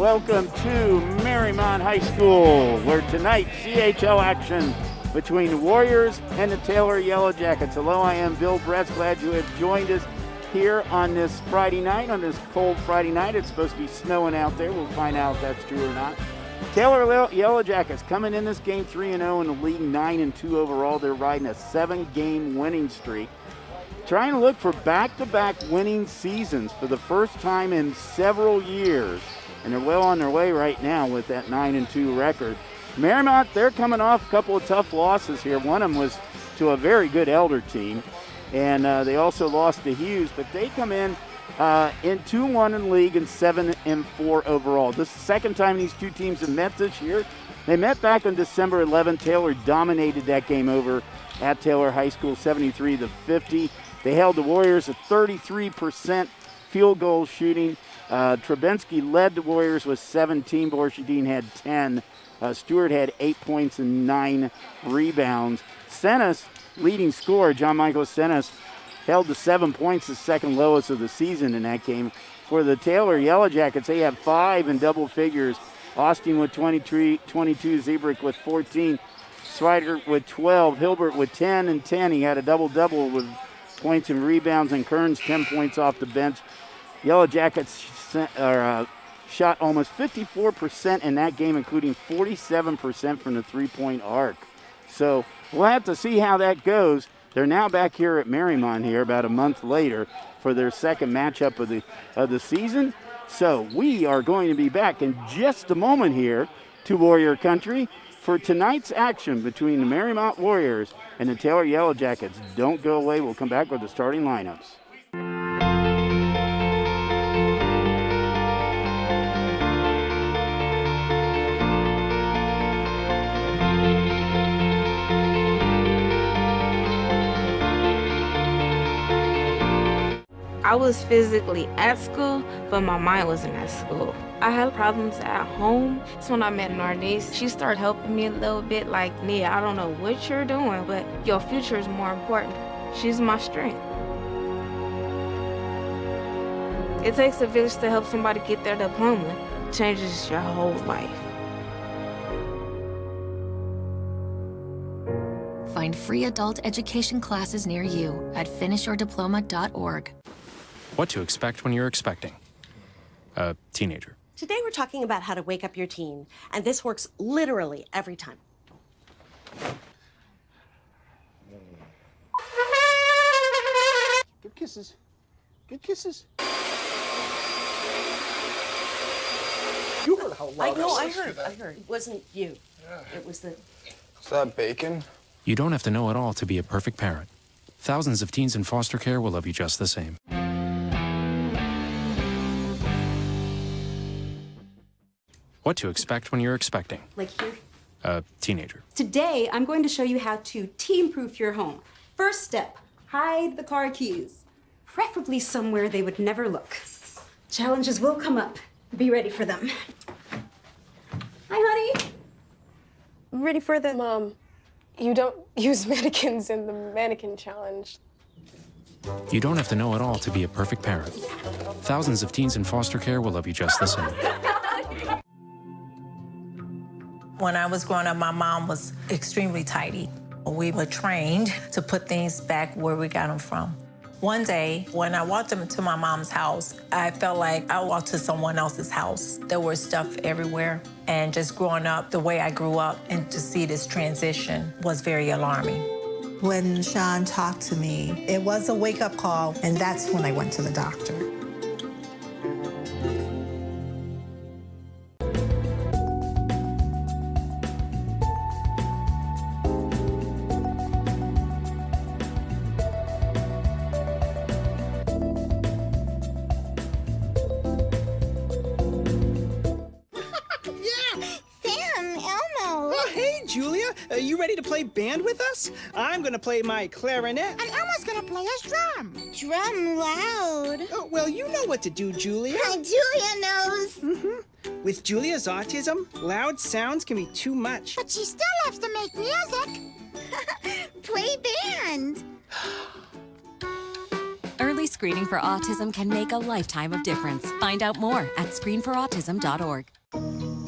welcome to Mariemont High School, where tonight CHL action between the Warriors and the Taylor Yellow Jackets. Hello, I am Bill Bress. Glad you have joined us here on this Friday night, on this cold Friday night. It's supposed to be snowing out there. We'll find out if that's true or not. Taylor Yellow Jackets coming in this game 3-0 in the league, 9-2 overall. They're riding a 7-game winning streak. Trying to look for back-to-back winning seasons for the first time in several years. And they're well on their way right now with that 9-2 record. Mariemont, they're coming off a couple of tough losses here. One of them was to a very good Elder team. And they also lost to Hughes, but they come in 2-1 in the league and 7-4 overall. This is the second time these two teams have met this year. They met back on December 11. Taylor dominated that game over at Taylor High School, 73-50. They held the Warriors at 33% field goal shooting. Trubensky led the Warriors with 17. Borshadin had 10. Stewart had 8 points and 9 rebounds. Senes, leading scorer, John Michael Senes, held to 7 points, the second lowest of the season in that game. For the Taylor Yellow Jackets, they have 5 in double figures. Austin with 22, Zebrick with 14, Swider with 12, Hilbert with 10 and 10. He had a double-double with points and rebounds, and Kearns 10 points off the bench. Yellow Jackets shot almost 54% in that game, including 47% from the three-point arc. So we'll have to see how that goes. They're now back here at Mariemont here about a month later for their second matchup of the season. So we are going to be back in just a moment here to Warrior Country for tonight's action between the Mariemont Warriors and the Taylor Yellow Jackets. Don't go away. We'll come back with the starting lineups. I was physically at school, but my mind wasn't at school. I had problems at home. That's when I met Narnese. She started helping me a little bit, like, Nia, I don't know what you're doing, but your future is more important. She's my strength. It takes a village to help somebody get their diploma. It changes your whole life. Find free adult education classes near you at finishyourdiploma.org. What to expect when you're expecting a teenager. Today we're talking about how to wake up your teen, and this works literally every time. Good kisses. Good kisses. You heard how loud I heard. It wasn't you. Yeah. It was the... Is that bacon? You don't have to know it all to be a perfect parent. Thousands of teens in foster care will love you just the same. What to expect when you're expecting like here. a teenager. Today, I'm going to show you how to teen-proof your home. First step, hide the car keys, preferably somewhere they would never look. Challenges will come up. Be ready for them. Hi, honey. Ready for the... Mom, you don't use mannequins in the mannequin challenge. You don't have to know it all to be a perfect parent. Thousands of teens in foster care will love you just the same. When I was growing up, my mom was extremely tidy. We were trained to put things back where we got them from. One day, when I walked into my mom's house, I felt like I walked to someone else's house. There was stuff everywhere. And just growing up the way I grew up and to see this transition was very alarming. When Sean talked to me, it was a wake-up call, and that's when I went to the doctor. You ready to play band with us? I'm gonna play my clarinet. And Elmo's gonna play his drum. Drum loud. Oh, well, you know what to do, Julia. Julia knows. Mm-hmm. With Julia's autism, loud sounds can be too much. But she still loves to make music. Play band. Early Screening for autism can make a lifetime of difference. Find out more at screenforautism.org.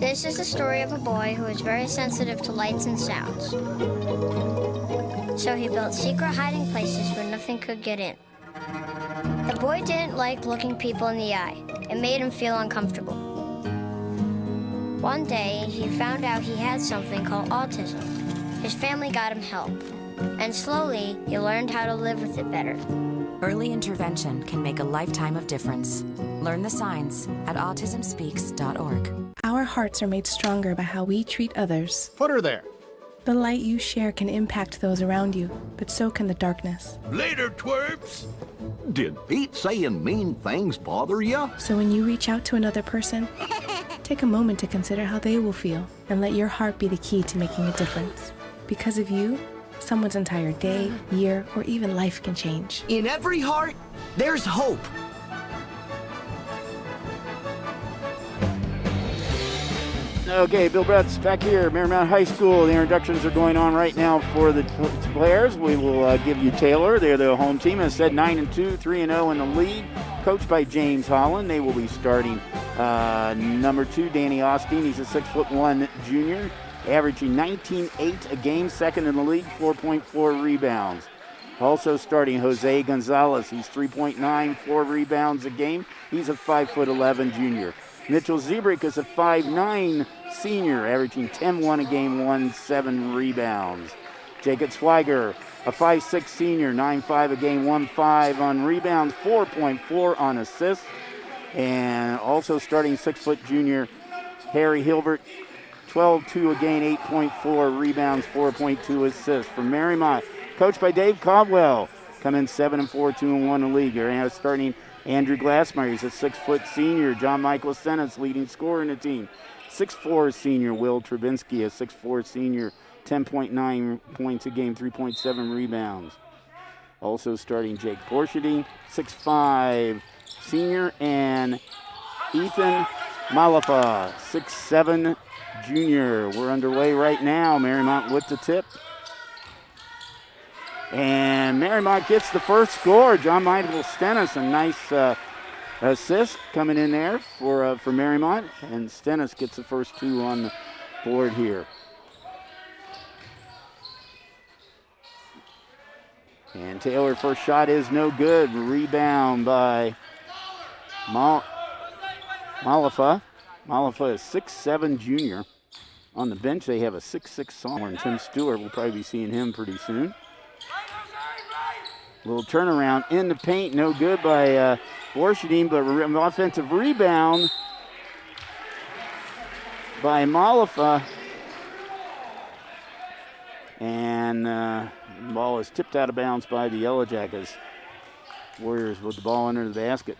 This is the story of a boy who is very sensitive to lights and sounds. So he built secret hiding places where nothing could get in. The boy didn't like looking people in the eye. It made him feel uncomfortable. One day, he found out he had something called autism. His family got him help. And slowly, he learned how to live with it better. Early intervention can make a lifetime of difference. Learn the signs at autismspeaks.org. Our hearts are made stronger by how we treat others. Put her there. The light you share can impact those around you, but so can the darkness. Later, twerps. Did Pete saying mean things bother you? So when you reach out to another person, take a moment to consider how they will feel and let your heart be the key to making a difference. Because of you, someone's entire day, year, or even life can change. In every heart, there's hope. Okay, Bill Bretz back here, Mariemont High School. The introductions are going on right now for the players. We will give you Taylor. They're the home team. As said, 9-2, 3-0 in the league. Coached by James Holland. They will be starting number 2, Danny Austin. He's a 6'1" junior, averaging 19.8 a game, second in the league, 4.4 rebounds. Also starting Jose Gonzalez. He's 3.9, 4 rebounds a game. He's a 5'11" junior. Mitchell Zebrick is a 5'9" senior, averaging 10-1 a game, 1-7 rebounds. Jacob Sweiger, a 5'6" senior, 9-5 a game, 1-5 on rebounds, 4.4 on assists. And also starting 6' junior Harry Hilbert, 12-2 a game, 8.4 rebounds, 4.2 assists. From Mariemont, coached by Dave Caldwell, come in 7-4, 2-1 in the league. You're starting Andrew Glassmeyer, he's a 6' senior. John Michael Stennis, leading scorer in the team. 6'4" senior Will Trubinsky, a 6'4" senior, 10.9 points a game, 3.7 rebounds. Also starting Jake Borshedy, 6'5" senior, and Ethan Malafa, 6'7" junior. We're underway right now. Mariemont with the tip. And Mariemont gets the first score. John Michael Stennis, a nice assist coming in there for Mariemont. And Stennis gets the first 2 on the board here. And Taylor, first shot is no good. Rebound by Malafa. Malafa is 6'7" junior. On the bench, they have a 6'6" sophomore, and Tim Stewart. We'll probably be seeing him pretty soon. Little turnaround in the paint, no good by Borshedin, but an offensive rebound by Malafa. And the ball is tipped out of bounds by the Yellow Jackets. Warriors with the ball under the basket.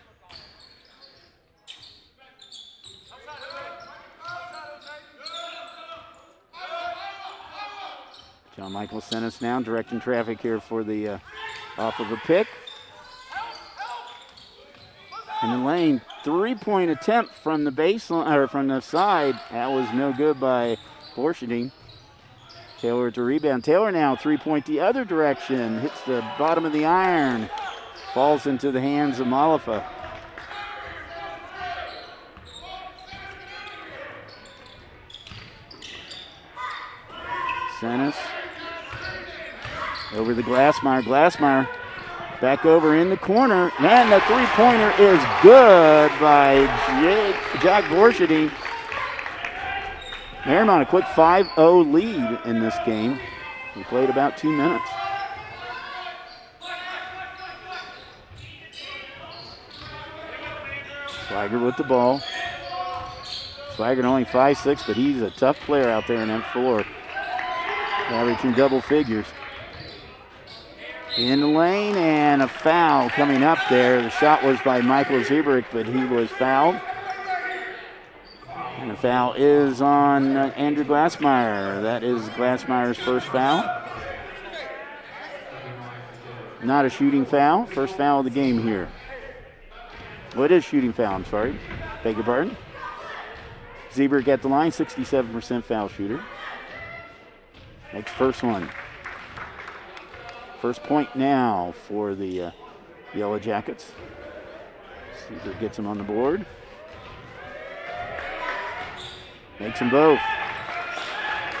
John Michael Stennis now directing traffic here for the off of a pick. In the lane, 3-point attempt from the baseline or from the side. That was no good by Borshedin. Taylor to rebound. Taylor now 3-point the other direction. Hits the bottom of the iron. Falls into the hands of Malafa. Stennis. Over the Glassmeyer. Glassmeyer back over in the corner. Man, the three-pointer is good by Jack Borshedy. Mariemont a quick 5-0 lead in this game. We played about 2 minutes. Swigert with the ball. Swigert only 5'6", but he's a tough player out there in that floor. Averaging double figures. In the lane, and a foul coming up there. The shot was by Michael Zebrick, but he was fouled. And the foul is on Andrew Glassmeyer. That is Glassmeyer's first foul. Not a shooting foul. First foul of the game here. Well, it is shooting foul, I'm sorry. Beg your pardon. Zebrick at the line, 67% foul shooter. Makes first one. First point now for the Yellow Jackets. Caesar gets them on the board. Makes them both.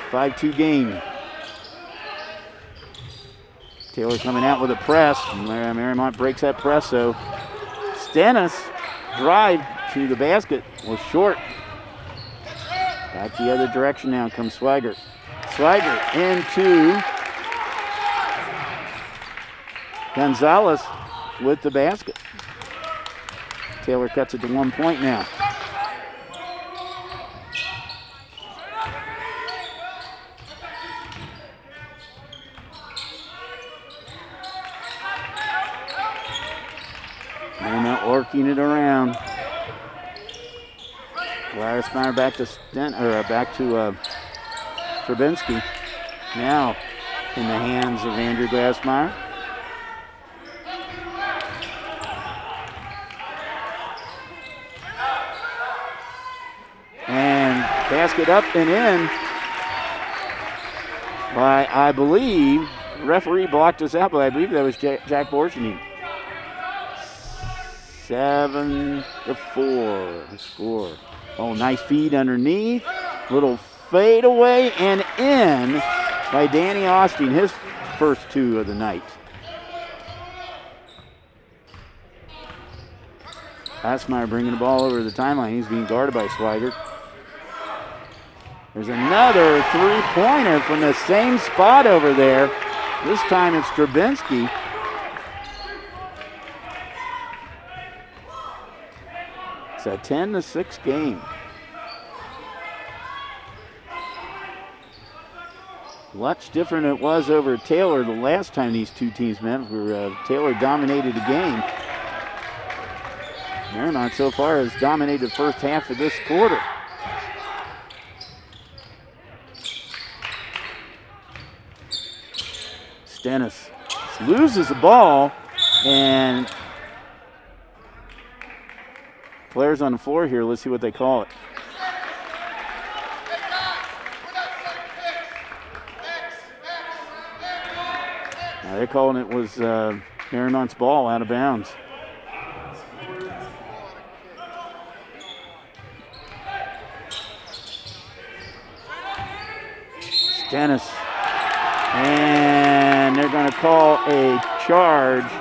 5-2 game. Taylor coming out with a press. Mariemont breaks that press, so Stennis drive to the basket was short. Back the other direction now comes Swigert. Swigert into Gonzalez with the basket. Taylor cuts it to 1 point now. And now working it around. Glassmeyer back to Stravinsky. Now in the hands of Andrew Glassmeyer. And basket up and in by, I believe, the referee blocked us out, but I believe that was Jack Borchany. 7-4 score. Oh, nice feed underneath. Little fade away and in by Danny Austin, his first two of the night. Glassmeyer bringing the ball over the timeline. He's being guarded by Swigert. There's another three-pointer from the same spot over there. This time it's Stravinsky. It's a 10-6 game. Much different it was over Taylor the last time these two teams met, where Taylor dominated the game. Mariemont so far has dominated the first half of this quarter. Stennis loses the ball, and players on the floor here. Let's see what they call it. Now they're calling it was Mariemont's ball out of bounds. Stennis. And they're going to call a charge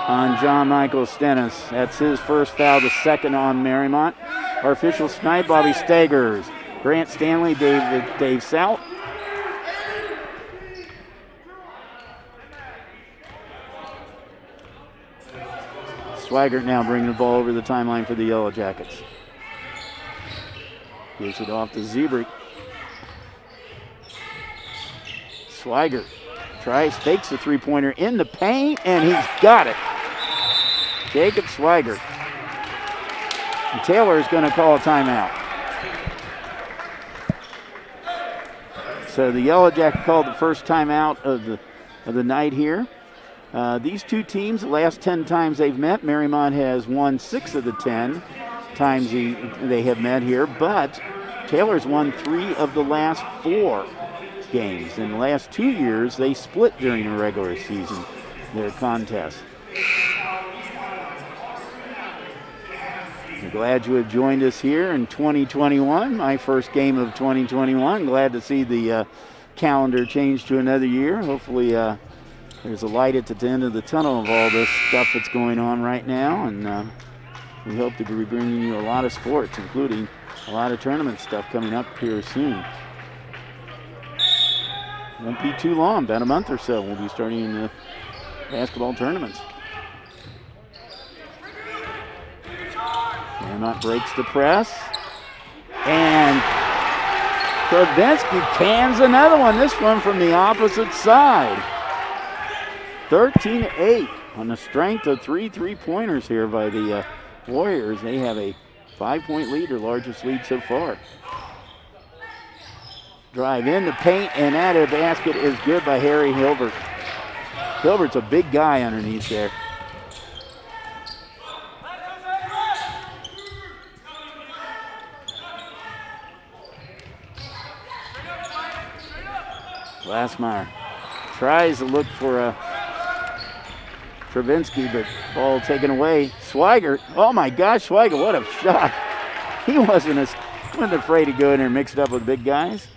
on John Michael Stennis. That's his first foul, the second on Mariemont. Our officials tonight: Bobby Staggers, Grant Stanley, Dave South. Swigert now bringing the ball over the timeline for the Yellow Jackets. Gives it off to Zebrick. Swigert fakes the three-pointer in the paint, and he's got it. Jacob Swigert. And Taylor is going to call a timeout. So the Yellow Jacket called the first timeout of the night here. These two teams, the last 10 times they've met, Mariemont has won 6 of the 10 times they have met here, but Taylor's won 3 of the last 4 games. In the last 2 years, they split during the regular season, their contest. I'm glad you have joined us here in 2021, my first game of 2021. Glad to see the calendar change to another year. Hopefully there's a light at the end of the tunnel of all this stuff that's going on right now, and we hope to be bringing you a lot of sports, including a lot of tournament stuff coming up here soon. Won't be too long, about a month or so, we'll be starting the basketball tournaments. Mariemont breaks the press, and Stravinsky cans another one, this one from the opposite side. 13-8 on the strength of 3 three-pointers here by the Warriors. They have a 5-point lead, their largest lead so far. Drive in the paint, and that basket is good by Harry Hilbert. Hilbert's a big guy underneath there. Glassmeyer tries to look for a Travinsky, but ball taken away. Swigert, oh my gosh, Swigert, what a shot. He wasn't afraid to go in there and mix it up with big guys.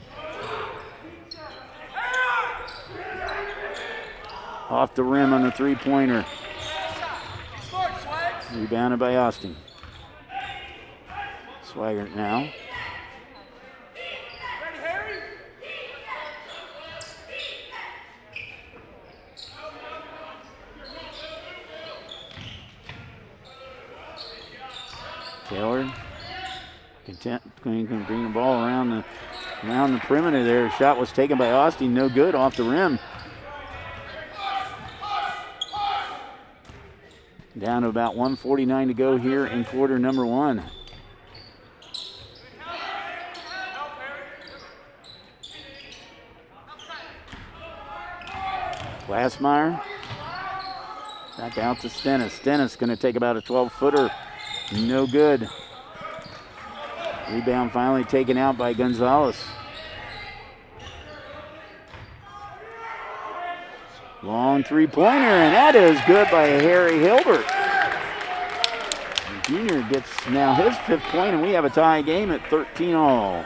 Off the rim on the three-pointer. Rebounded by Austin. Swigert now. Taylor can bring the ball around the perimeter there. Shot was taken by Austin, no good, off the rim. Down to about 1:49 to go here in quarter number 1. Glassmeyer back out to Stennis. Stennis going to take about a 12-footer. No good. Rebound finally taken out by Gonzalez. Long three-pointer, and that is good by Harry Hilbert. The junior gets now his 5th point, and we have a tie game at 13-all.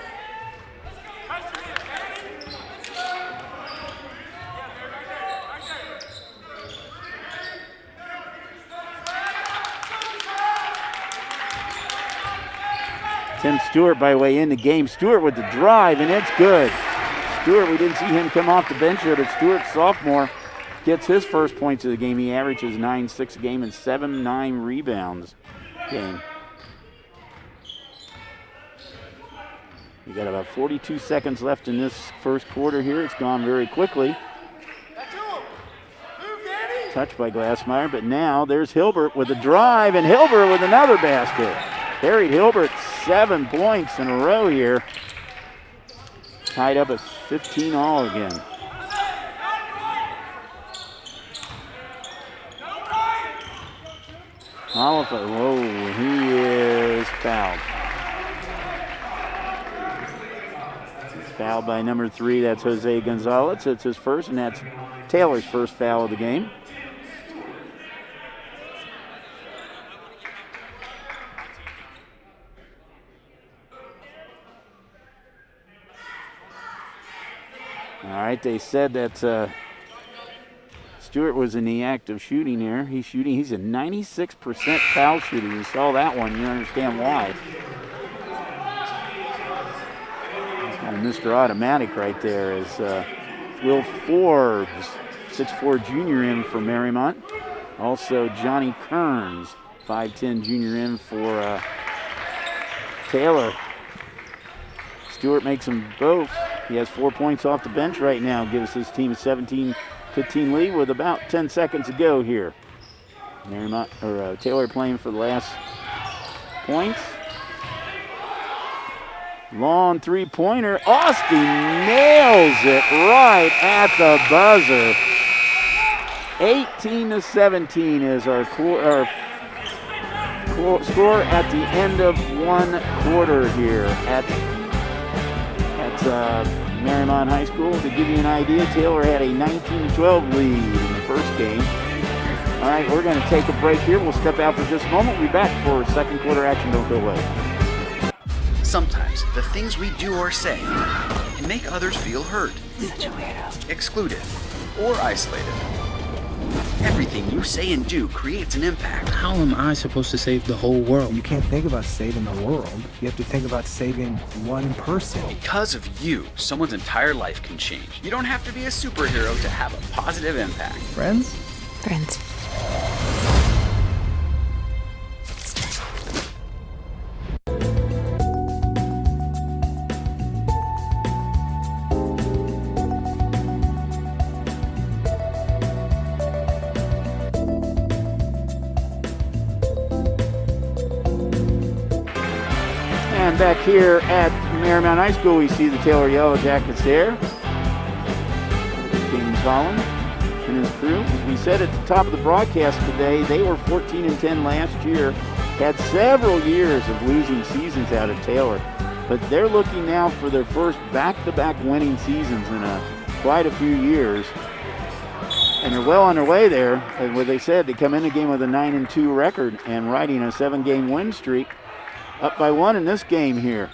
Tim Stewart by way in the game. Stewart with the drive, and it's good. Stewart, we didn't see him come off the bench here, but Stewart, sophomore, gets his first points of the game. He averages 9-6 a game and 7-9 rebounds game. We got about 42 seconds left in this first quarter here. It's gone very quickly. Touched by Glassmeyer, but now there's Hilbert with a drive, and Hilbert with another basket. Harry Hilbert, 7 points in a row here. Tied up at 15-all again. Oliver, whoa, he is fouled. He's fouled by number 3, that's Jose Gonzalez. It's his first, and that's Taylor's first foul of the game. All right, they said that Stewart was in the act of shooting there. He's a 96% foul shooter. You saw that one, you understand why. Kind of Mr. Automatic right there is Will Forbes, 6'4" junior in for Mariemont. Also Johnny Kearns, 5'10" junior in for Taylor. Stewart makes them both. He has 4 points off the bench right now, gives his team a 17-15 lead with about 10 seconds to go here. Taylor playing for the last points. Long three-pointer. Austin nails it right at the buzzer. 18-17 is our score at the end of one quarter here at Mariemont High School. To give you an idea, Taylor had a 19-12 lead in the first game. All right, we're going to take a break here. We'll step out for just a moment. We'll be back for second quarter action. Don't go away. Sometimes the things we do or say can make others feel hurt, excluded, or isolated. Everything you say and do creates an impact. How am I supposed to save the whole world? You can't think about saving the world. You have to think about saving one person. Because of you, someone's entire life can change. You don't have to be a superhero to have a positive impact. Friends? Friends. Back here at Mariemont High School, we see the Taylor Yellow Jackets there. James Holland and his crew. As we said at the top of the broadcast today, they were 14-10 last year. Had several years of losing seasons out of Taylor, but they're looking now for their first back-to-back winning seasons in quite a few years. And they're well on their way there. And what they said, they come in the game with a 9-2 record and riding a 7-game win streak. Up by 1 in this game here.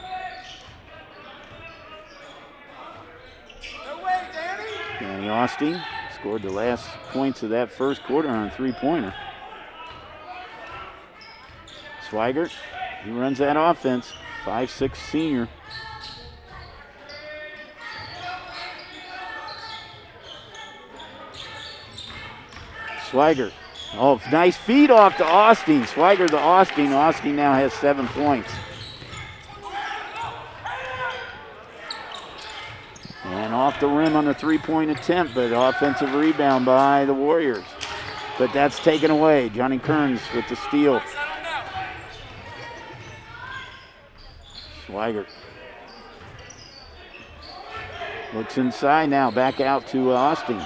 Danny Austin scored the last points of that first quarter on a 3-pointer. Swigert, he runs that offense, 5'6" senior. Swigert, oh, nice feed off to Austin. Swigert to Austin. Austin now has 7 points. And off the rim on the 3-point attempt, but offensive rebound by the Warriors. But that's taken away. Johnny Kearns with the steal. Swigert looks inside now, back out to Austin.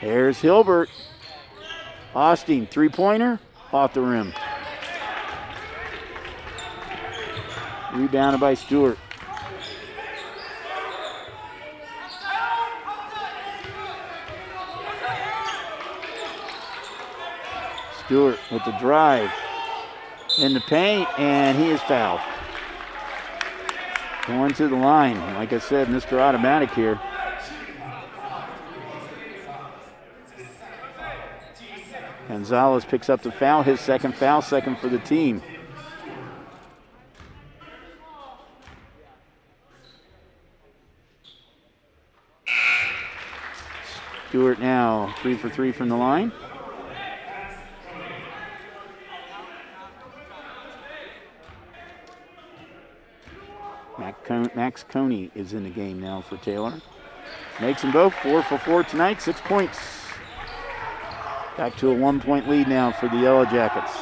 There's Hilbert. Austin, 3-pointer, off the rim. Rebounded by Stewart. Stewart with the drive in the paint, and he is fouled. Going to the line. Like I said, Mr. Automatic here. Gonzalez picks up the foul, his second foul, second for the team. Stewart now 3 for 3 from the line. Max Coney is in the game now for Taylor. Makes them both 4 for 4 tonight, 6 points. Back to a 1-point lead now for the Yellow Jackets.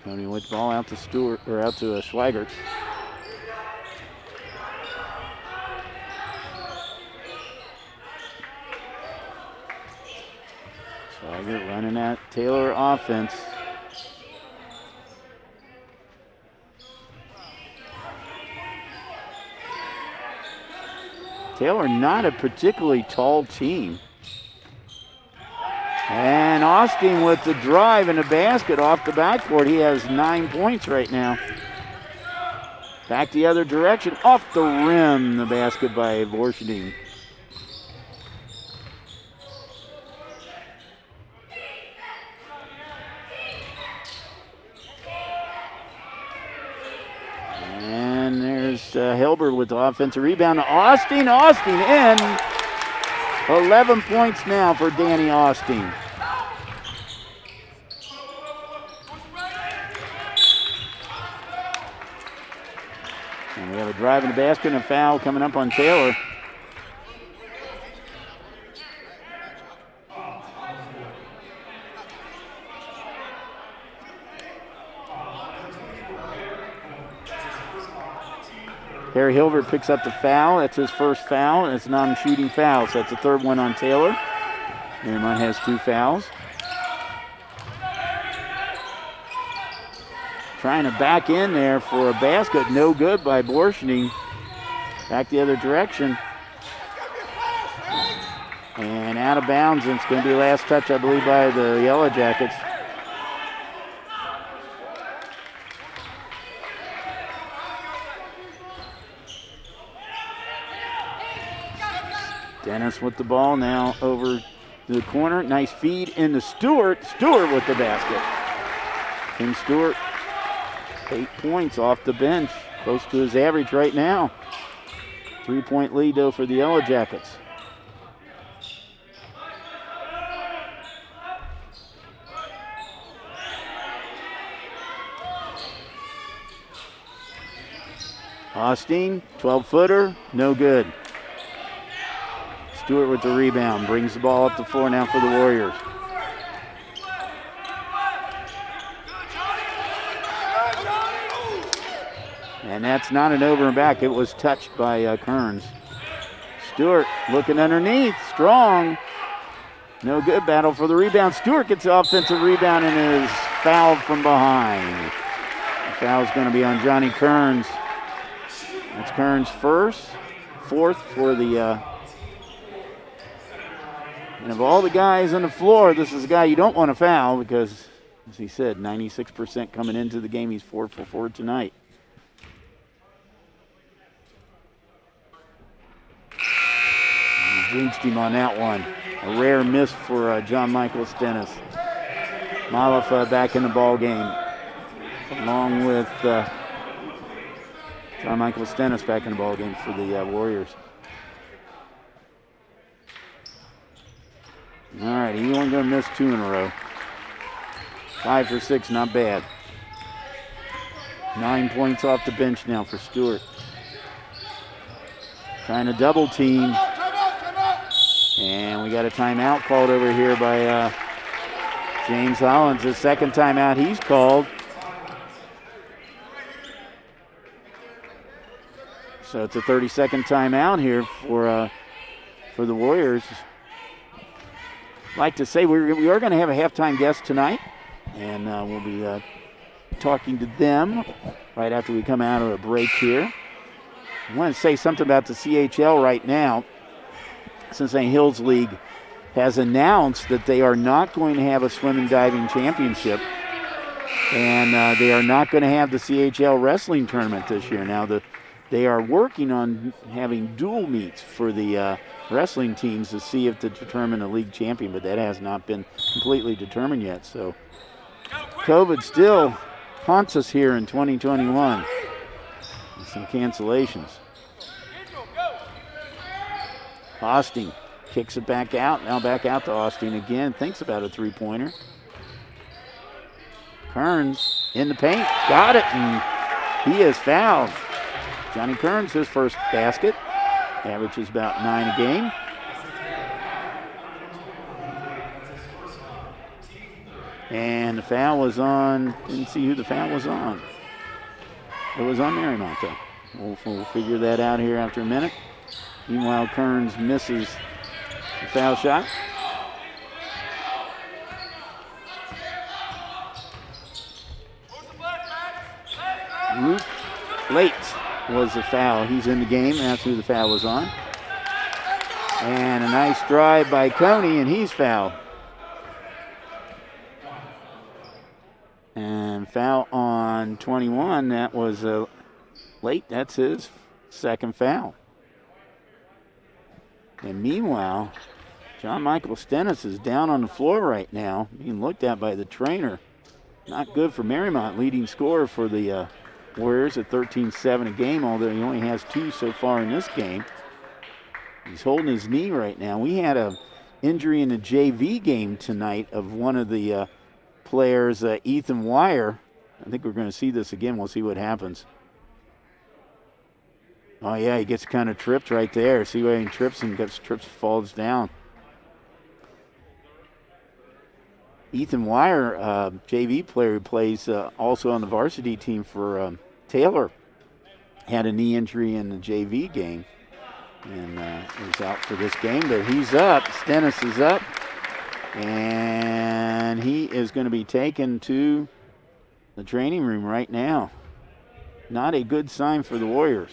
Coney with the ball out to Stewart, or out to Swigert. Swigert running that Taylor offense. Taylor not a particularly tall team. And Austin with the drive and the basket off the backboard. He has 9 points right now. Back the other direction, off the rim, the basket by Vorshadin. And there's Hilbert with the offensive rebound. Austin in. 11 points now for Danny Austin. And we have a drive in the basket and a foul coming up on Taylor. Harry Hilbert picks up the foul. That's his first foul, and it's a non-shooting foul, so that's the third one on Taylor. Mariemont has 2 fouls. Trying to back in there for a basket, no good by Borshning. Back the other direction. And out of bounds, and it's going to be last touch, I believe, by the Yellow Jackets. Dennis with the ball now over to the corner. Nice feed into Stewart. Stewart with the basket. Tim Stewart, 8 points off the bench. Close to his average right now. 3-point lead, though, for the Yellow Jackets. Austin, 12-footer, no good. Stewart with the rebound, brings the ball up the floor now for the Warriors. And that's not an over and back, it was touched by Kearns. Stewart looking underneath, strong. No good, battle for the rebound. Stewart gets the offensive rebound and is fouled from behind. The foul's going to be on Johnny Kearns. That's Kern's fourth for the, and of all the guys on the floor, this is a guy you don't want to foul because, as he said, 96% coming into the game. He's 4 for 4 tonight. Jinked him on that one. A rare miss for John Michael Stennis. Malafa back in the ball game, along with John Michael Stennis back in the ball game for the Warriors. All right, he only going to miss 2 in a row. 5 for 6, not bad. 9 points off the bench now for Stewart. Trying to double team. And we got a timeout called over here by James Hollins. The second timeout he's called. So it's a 30-second timeout here for the Warriors. Like to say we are going to have a halftime guest tonight, and we'll be talking to them right after we come out of a break here. I want to say something about the CHL right now. Cincinnati Hills League has announced that they are not going to have a swim and diving championship, and they are not going to have the CHL wrestling tournament this year. Now, they are working on having dual meets for the wrestling teams to see if to determine a league champion, but that has not been completely determined yet. So COVID still haunts us here in 2021 with some cancellations. Austin kicks it back out. Now back out to Austin again. Thinks about a three-pointer. Kearns in the paint. Got it, and he is fouled. Johnny Kearns, his first basket. Averages about 9 a game. And the foul was on, didn't see who the foul was on. It was on Mariemont, though. We'll figure that out here after a minute. Meanwhile, Kearns misses the foul shot. Luke Late was the foul. He's in the game. That's who the foul was on. And a nice drive by Coney, and he's fouled. And foul on 21. That was Late. That's his second foul. And meanwhile, John Michael Stennis is down on the floor right now, being looked at by the trainer. Not good for Mariemont, leading scorer for the Warriors at 13-7 a game, although he only has 2 so far in this game. He's holding his knee right now. We had an injury in the JV game tonight of one of the players, Ethan Wire. I think we're going to see this again. We'll see what happens. Oh, yeah, he gets kind of tripped right there. See where he trips and falls down. Ethan Wire, JV player who plays also on the varsity team for Taylor, had a knee injury in the JV game and is out for this game. But he's up. Stennis is up. And he is going to be taken to the training room right now. Not a good sign for the Warriors.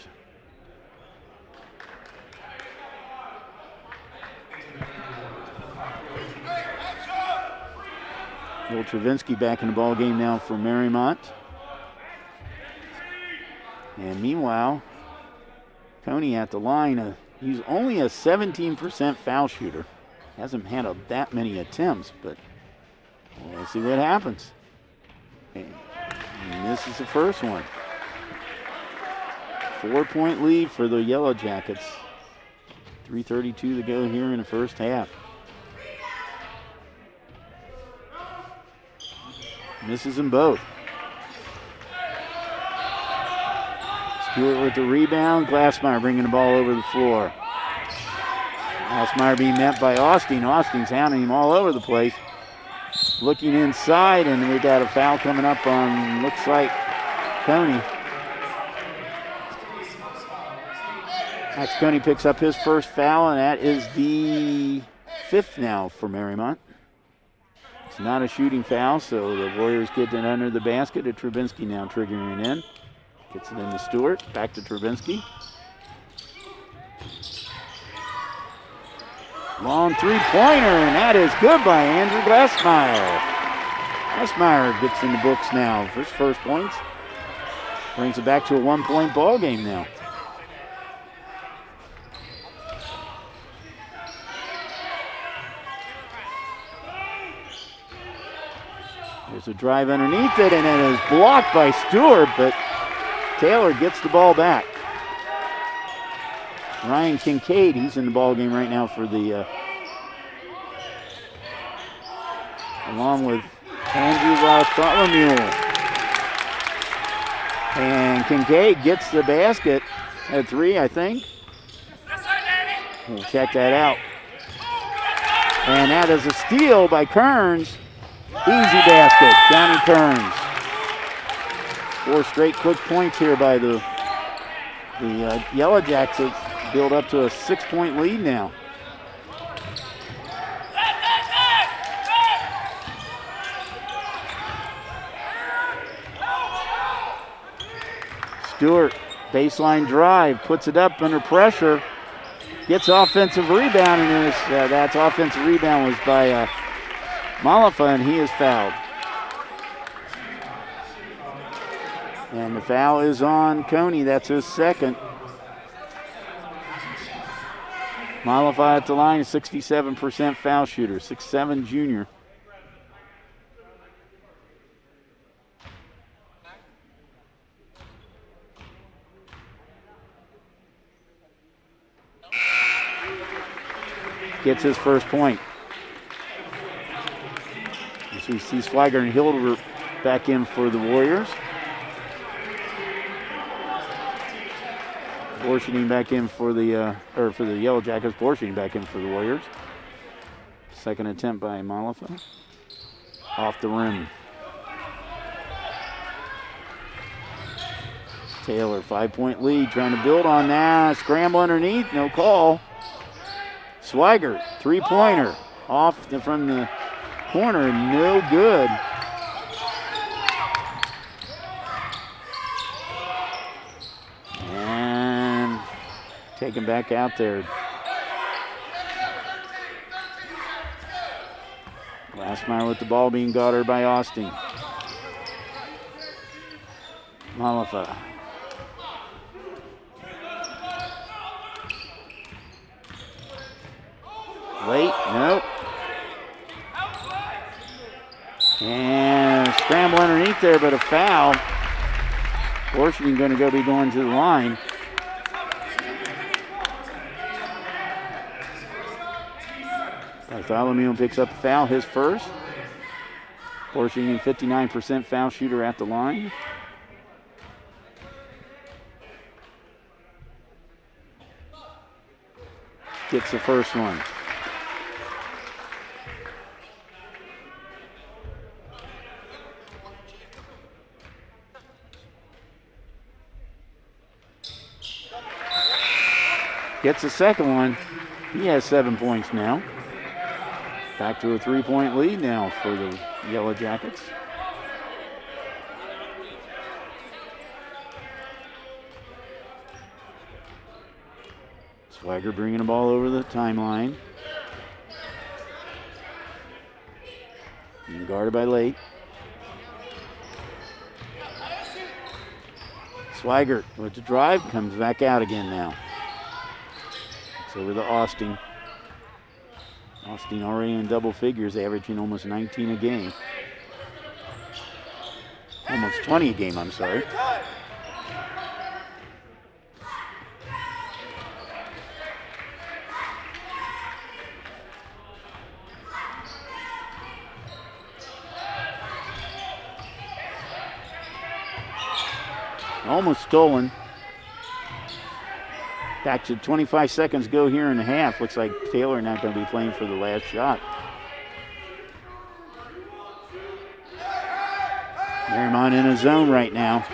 Will Travinsky back in the ball game now for Mariemont. And meanwhile, Coney at the line. He's only a 17% foul shooter. Hasn't had that many attempts, but we'll see what happens. And this is the first one. 4-point lead for the Yellow Jackets. 3:32 to go here in the first half. Misses them both. Stewart with the rebound. Glassmeyer bringing the ball over the floor. Glassmeyer being met by Austin. Austin's hounding him all over the place. Looking inside, and we got a foul coming up on, looks like, Coney. Max Coney picks up his first foul, and that is the 5th now for Mariemont. It's not a shooting foul, so the Warriors get it under the basket. Travinsky now triggering in. Gets it into Stewart. Back to Travinsky. Long three-pointer, and that is good by Andrew Glassmeyer. Glassmeyer gets in the books now for his first points. Brings it back to a one-point ball game now. There's a drive underneath it, and it is blocked by Stewart, but Taylor gets the ball back. Ryan Kincaid, he's in the ball game right now for the, along with Andrew Bartholomew. And Kincaid gets the basket at 3, I think. We'll check that out. And that is a steal by Kearns. Easy basket, Johnny Kearns. 4 straight quick points here by the Yellow Jackets. Build up to a 6-point lead now. Stewart, baseline drive, puts it up under pressure, gets offensive rebound, and that offensive rebound was by Malafa, and he is fouled. And the foul is on Coney. That's his second. Malafa at the line, 67% foul shooter, 6'7" junior. Gets his first point. So we see Swigert and Hilder back in for the Warriors. Borshini back in for the Yellow Jackets. Borshini back in for the Warriors. Second attempt by Malafa. Off the rim. Taylor, 5-point lead, trying to build on that. Scramble underneath, no call. Swigert, three-pointer, off from the corner, no good. And taken back out there. Glassmeyer with the ball being guarded by Austin. Malafa. Late, nope. And scramble underneath there, but a foul. Borshini going to be going to the line. Bartholomew picks up a foul, his first. Borshini, 59% foul shooter at the line. Gets the first one. Gets the second one. He has 7 points now. Back to a 3-point lead now for the Yellow Jackets. Swagger bringing the ball over the timeline. Being guarded by Late. Swigert with the drive, comes back out again now. It's over to Austin. Austin already in double figures, averaging almost 19 a game. Almost 20 a game, I'm sorry. Almost stolen. Back to 25 seconds go here in the half. Looks like Taylor not going to be playing for the last shot. Mariemont in a zone right now.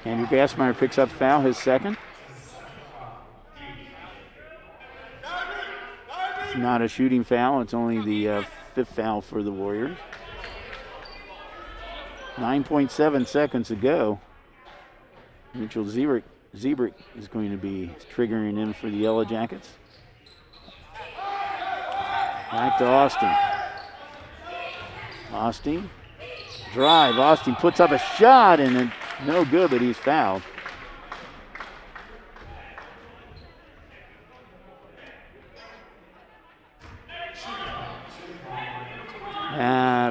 Andrew Glassmeyer picks up foul, his second. It's not a shooting foul. It's only the fifth foul for the Warriors. 9.7 seconds to go. Mitchell Zebrick is going to be triggering in for the Yellow Jackets. Back to Austin. Austin, drive. Austin puts up a shot and then no good, but he's fouled.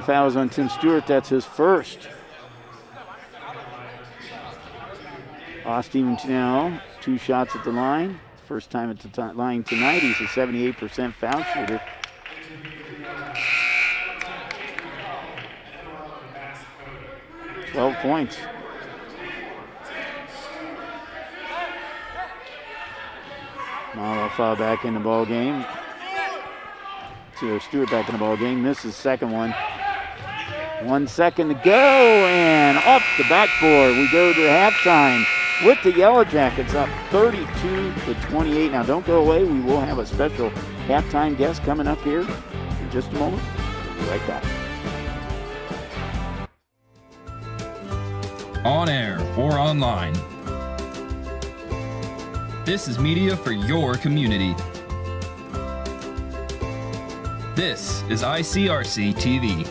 Fouls on Tim Stewart. That's his first. Austin now 2 shots at the line. First time at the line tonight. He's a 78% foul shooter. $12 points. Marlowe back in the ball game. Stewart back in the ball game. Misses second one. 1 second to go, and off the backboard we go to halftime with the Yellow Jackets up 32-28. Now don't go away. We will have a special halftime guest coming up here in just a moment. We'll be right back. On air or online, this is media for your community. This is ICRC-TV.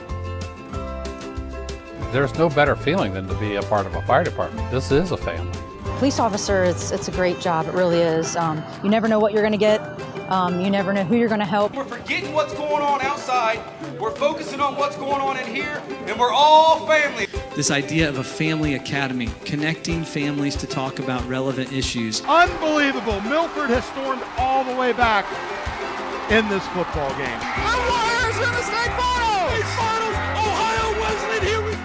There's no better feeling than to be a part of a fire department. This is a family. Police officer, it's a great job. It really is. You never know what you're going to get. You never know who you're going to help. We're forgetting what's going on outside. We're focusing on what's going on in here, and we're all family. This idea of a family academy, connecting families to talk about relevant issues. Unbelievable. Milford has stormed all the way back in this football game. The Warriors in the state finals! State finals! Ohio Wesleyan, here we go!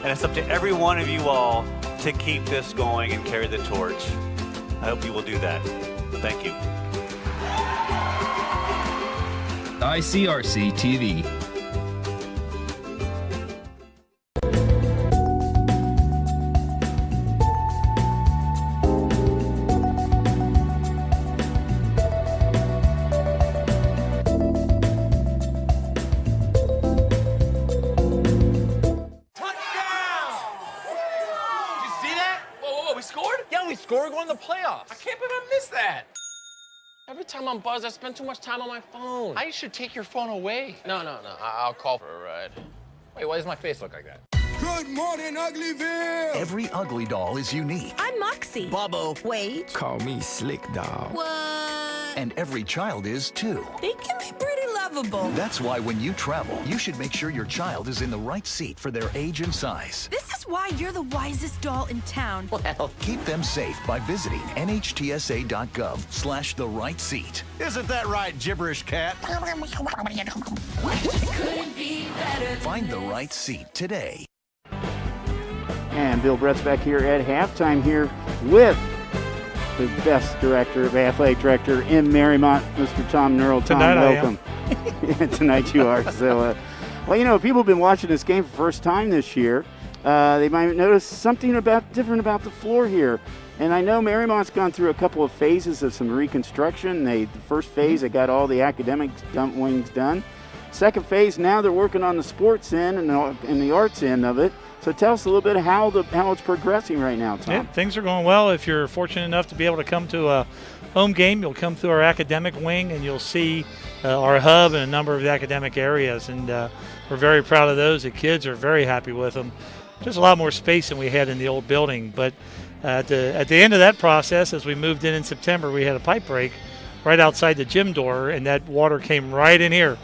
And it's up to every one of you all to keep this going and carry the torch. I hope you will do that. Thank you. ICRC-TV. Every time I'm buzzed, I spend too much time on my phone. I should take your phone away. No. I'll call for a ride. Wait, why does my face look like that? Good morning, Uglyville! Every ugly doll is unique. I'm Moxie. Bobo. Wait. Call me Slick Doll. What? And every child is too. They can be pretty lovable. That's why when you travel, you should make sure your child is in the right seat for their age and size. This is why you're the wisest doll in town. Well, keep them safe by visiting nhtsa.gov/the right seat. Isn't that right, gibberish cat? Find the right seat today. And Bill Brett's back here at halftime here with the best athletic director in Mariemont, Mr. Tom Nurl. Tom, tonight welcome. Tonight you are. So, well, you know, people have been watching this game for the first time this year. They might notice something different about the floor here. And I know Mariemont's gone through a couple of phases of some reconstruction. The first phase, they got all the academic wings done. Second phase, now they're working on the sports end and the arts end of it. So tell us a little bit how it's progressing right now, Tom. Yeah, things are going well. If you're fortunate enough to be able to come to a home game, you'll come through our academic wing and you'll see our hub and a number of the academic areas. And we're very proud of those. The kids are very happy with them. Just a lot more space than we had in the old building. But at the end of that process, as we moved in September, we had a pipe break right outside the gym door, and that water came right in here.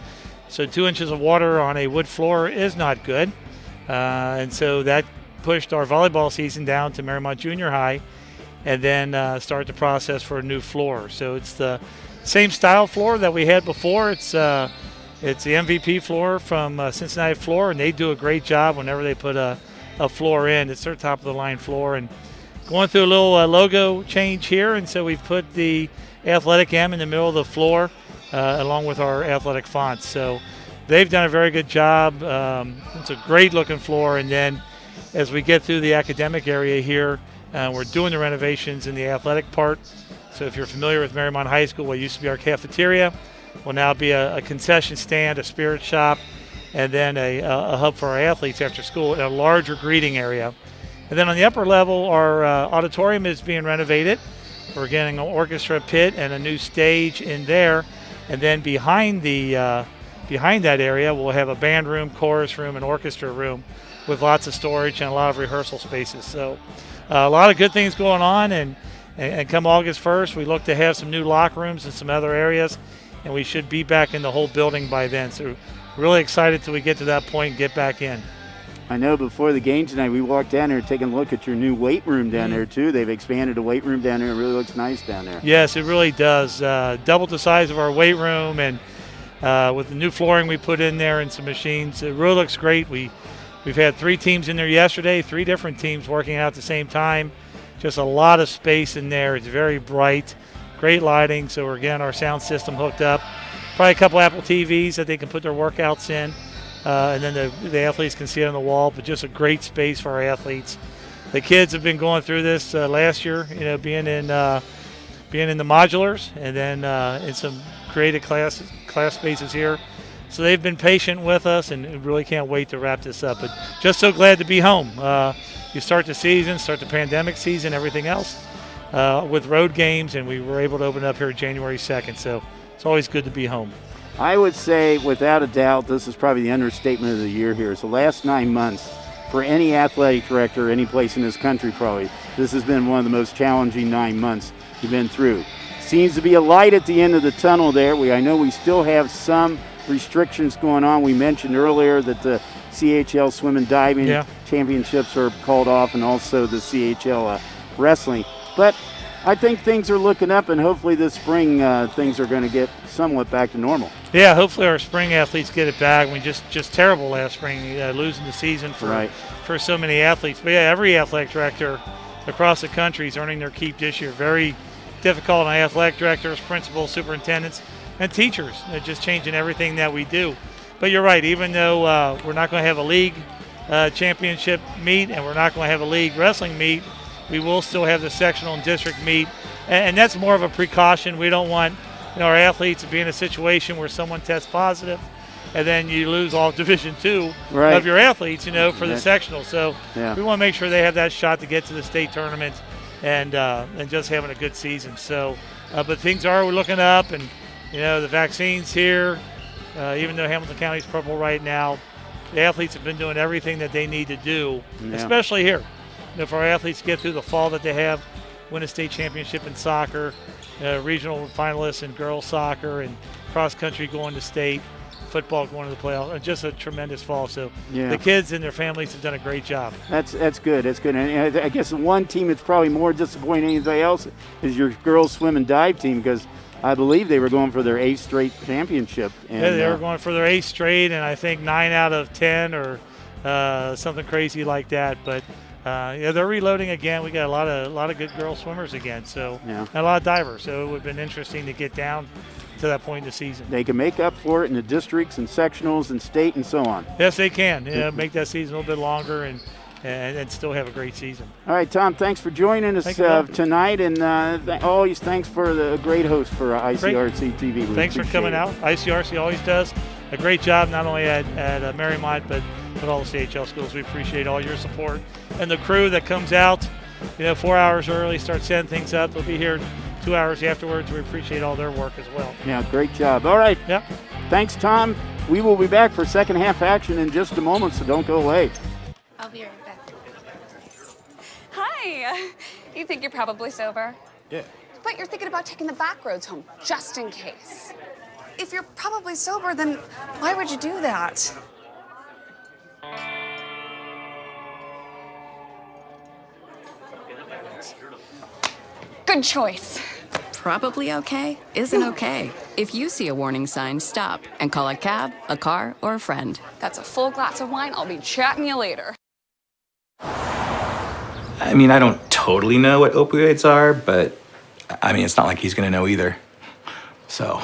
So 2 inches of water on a wood floor is not good. And so that pushed our volleyball season down to Mariemont Junior High, and then start the process for a new floor. So it's the same style floor that we had before. It's the MVP floor from Cincinnati Floor, and they do a great job whenever they put a floor in. It's their top of the line floor, and going through a little logo change here, and so we've put the athletic M in the middle of the floor along with our athletic fonts. So they've done a very good job. It's a great looking floor, and then as we get through the academic area here, we're doing the renovations in the athletic part. So if you're familiar with Mariemont High School, what used to be our cafeteria, will now be a concession stand, a spirit shop, and then a hub for our athletes after school, and a larger greeting area. And then on the upper level, our auditorium is being renovated. We're getting an orchestra pit and a new stage in there. And then behind that area, we'll have a band room, chorus room, and orchestra room with lots of storage and a lot of rehearsal spaces. So a lot of good things going on. And come August 1st, we look to have some new locker rooms and some other areas. And we should be back in the whole building by then. So really excited till we get to that point and get back in. I know before the game tonight, we walked down there taking a look at your new weight room down there, too. They've expanded the weight room down there. It really looks nice down there. Yes, it really does. Doubled the size of our weight room, and with the new flooring we put in there and some machines, it really looks great. We've had 3 teams in there yesterday, 3 different teams working out at the same time. Just a lot of space in there. It's very bright, great lighting. So we're getting our sound system hooked up. Probably a couple Apple TVs that they can put their workouts in. And then the athletes can see it on the wall, but just a great space for our athletes. The kids have been going through this last year, being in the modulars, and then in some creative class spaces here. So they've been patient with us, and really can't wait to wrap this up. But just so glad to be home. You start the season, start the pandemic season, everything else with road games, and we were able to open up here January 2nd. So it's always good to be home. I would say, without a doubt, this is probably the understatement of the year here. It's the last 9 months for any athletic director, any place in this country probably. This has been one of the most challenging 9 months you've been through. Seems to be a light at the end of the tunnel there. I know we still have some restrictions going on. We mentioned earlier that the CHL Swim and Diving Championships are called off, and also the CHL Wrestling. But I think things are looking up, and hopefully this spring things are going to get somewhat back to normal. Yeah, hopefully our spring athletes get it back. We just terrible last spring, losing the season for so many athletes. But yeah, every athletic director across the country is earning their keep this year. Very difficult on athletic directors, principals, superintendents, and teachers. They're just changing everything that we do. But you're right, even though we're not going to have a league championship meet, and we're not going to have a league wrestling meet, we will still have the sectional and district meet. And that's more of a precaution. We don't want our athletes to be in a situation where someone tests positive and then you lose all Division II of your athletes, for the sectional. So we want to make sure they have that shot to get to the state tournament and just having a good season. So, but things are looking up, and the vaccine's here. Even though Hamilton County's purple right now, the athletes have been doing everything that they need to do, especially here. For our athletes to get through the fall that they have, win a state championship in soccer, regional finalists in girls soccer, and cross country going to state, football going to the playoffs. Just a tremendous fall. So the kids and their families have done a great job. That's good. That's good. And I guess the one team that's probably more disappointing than anybody else is your girls swim and dive team, because I believe they were going for their 8th straight championship. And, they were going for their 8th straight, and I think 9 out of 10 or something crazy like that. But they're reloading again. We got a lot of good girl swimmers again, and a lot of divers. So it would have been interesting to get down to that point in the season. They can make up for it in the districts and sectionals and state and so on. Yes, they can. Make that season a little bit longer and still have a great season. All right, Tom, thanks for joining us tonight, and always thanks for the great host for ICRC-TV. Thanks for coming out. ICRC always does a great job, not only at Mariemont, but all the CHL schools. We appreciate all your support. And the crew that comes out, 4 hours early, start setting things up. They'll be here 2 hours afterwards. We appreciate all their work as well. Yeah, great job. All right. Yep. Thanks, Tom. We will be back for second half action in just a moment, so don't go away. I'll be right back. Hi. You think you're probably sober? Yeah. But you're thinking about taking the back roads home, just in case. If you're probably sober, then why would you do that? Good choice. Probably okay isn't okay. If you see a warning sign, stop and call a cab, a car, or a friend. That's a full glass of wine. I'll be chatting you later. I mean, I don't totally know what opioids are, but I mean, it's not like he's gonna know either. So.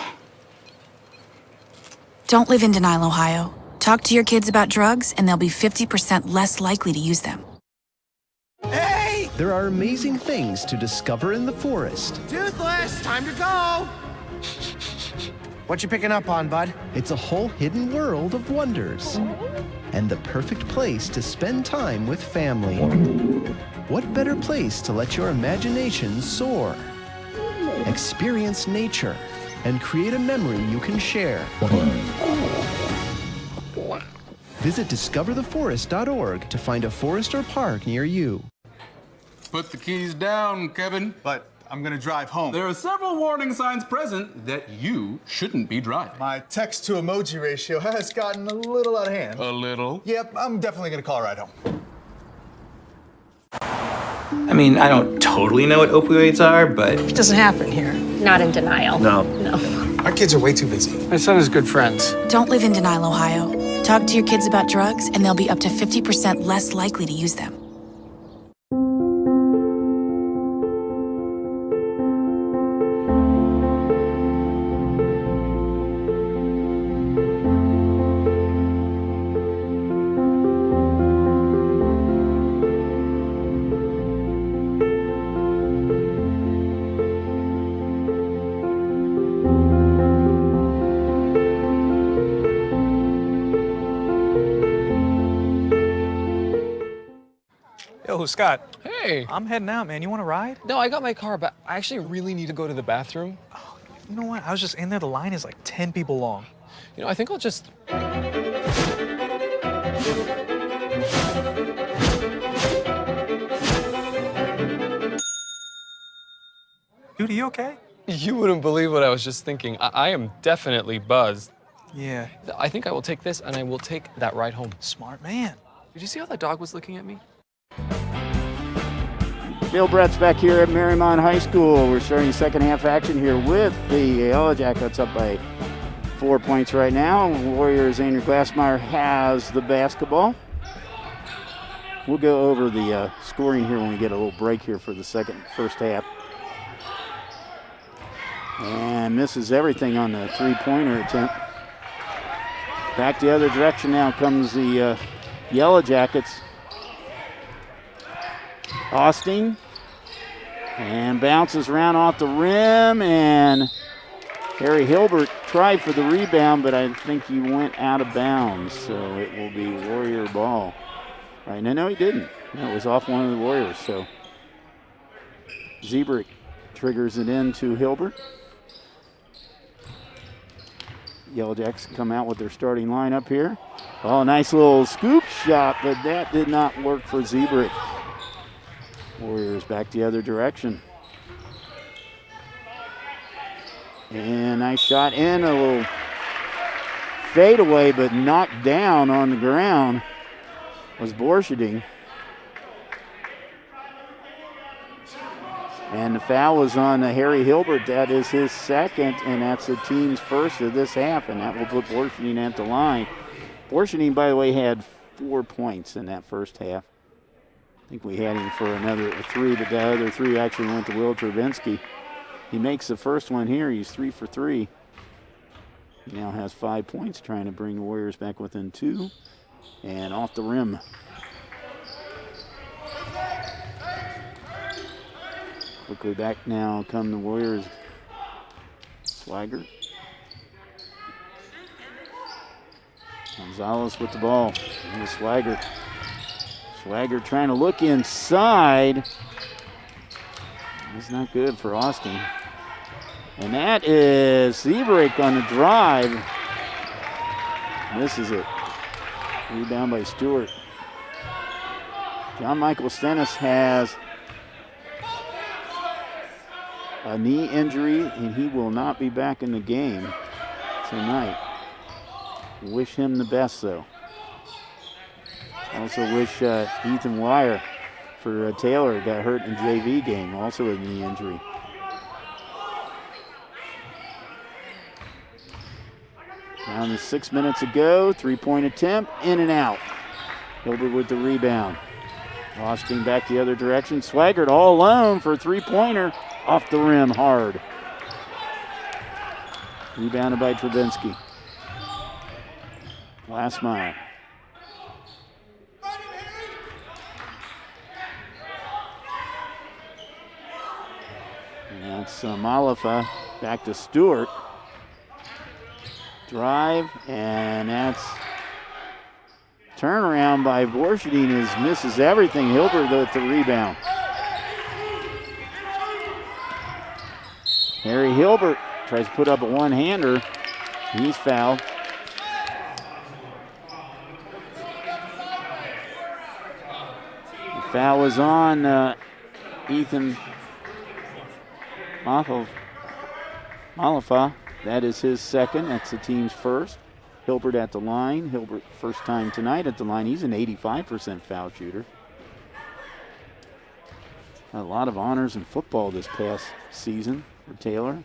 Don't live in denial, Ohio. Talk to your kids about drugs, and they'll be 50% less likely to use them. Hey! There are amazing things to discover in the forest. Toothless, time to go! What you picking up on, bud? It's a whole hidden world of wonders. And the perfect place to spend time with family. What better place to let your imagination soar? Experience nature and create a memory you can share. Visit discovertheforest.org to find a forest or park near you. Put the keys down, Kevin. But I'm gonna drive home. There are several warning signs present that you shouldn't be driving. My text to emoji ratio has gotten a little out of hand. A little? Yep, I'm definitely gonna call a ride home. I mean, I don't totally know what opioids are, but... It doesn't happen here. Not in denial. No. No. Our kids are way too busy. My son has good friends. Don't live in denial, Ohio. Talk to your kids about drugs, and they'll be up to 50% less likely to use them. Yo, Scott. Hey. I'm heading out, man. You want to ride? No, I got my car, but I actually really need to go to the bathroom. Oh, you know what? I was just in there. The line is like 10 people long. You know, I think I'll just... Dude, are you okay? You wouldn't believe what I was just thinking. I am definitely buzzed. Yeah. I think I will take this, and I will take that ride home. Smart man. Did you see how that dog was looking at me? Bill Brett's back here at Mariemont High School. We're starting second half action here with the Yellow Jackets up by 4 points right now. Warriors' Andrew Glassmeyer has the basketball. We'll go over the scoring here when we get a little break here for the first half. And misses everything on the three-pointer attempt. Back the other direction now comes the Yellow Jackets. Austin, and bounces around off the rim, and Harry Hilbert tried for the rebound, but I think he went out of bounds, so it will be Warrior ball. Right, no, he didn't. That was off one of the Warriors, so Ziebrich triggers it into Hilbert. Yellow Jacks come out with their starting lineup here. Oh, nice little scoop shot, but that did not work for Ziebrich. Warriors back the other direction. And nice shot in, a little fadeaway, but knocked down on the ground was Borcherding. And the foul was on Harry Hilbert. That is his second, and that's the team's first of this half, and that will put Borcherding at the line. Borcherding, by the way, had 4 points in that first half. I think we had him for another three, but the other three actually went to Will Travinsky. He makes the first one here. He's 3 for 3. He now has 5 points, trying to bring the Warriors back within 2. And off the rim. Quickly back now come the Warriors. Swigert. Gonzalez with the ball. And Swigert. Swagger trying to look inside. It's not good for Austin. And that is Ziebrich on the drive. Misses it. Rebound by Stewart. John Michael Stennis has a knee injury, and he will not be back in the game tonight. Wish him the best, though. Also wish Ethan Wire for Taylor, got hurt in JV game, also a knee injury. Down to 6 minutes ago, three-point attempt, in and out. Hilbert with the rebound. Austin back the other direction. Swigert all alone for a three-pointer, off the rim hard. Rebounded by Travinsky. Glassmeyer. And that's Malafa back to Stewart. Drive, and that's turnaround by Varsity misses everything. Hilbert with the rebound. Harry Hilbert tries to put up a one-hander. He's fouled. The foul was on Ethan Malafa. That is his second. That's the team's first. Hilbert at the line. Hilbert first time tonight at the line. He's an 85% foul shooter. A lot of honors in football this past season for Taylor.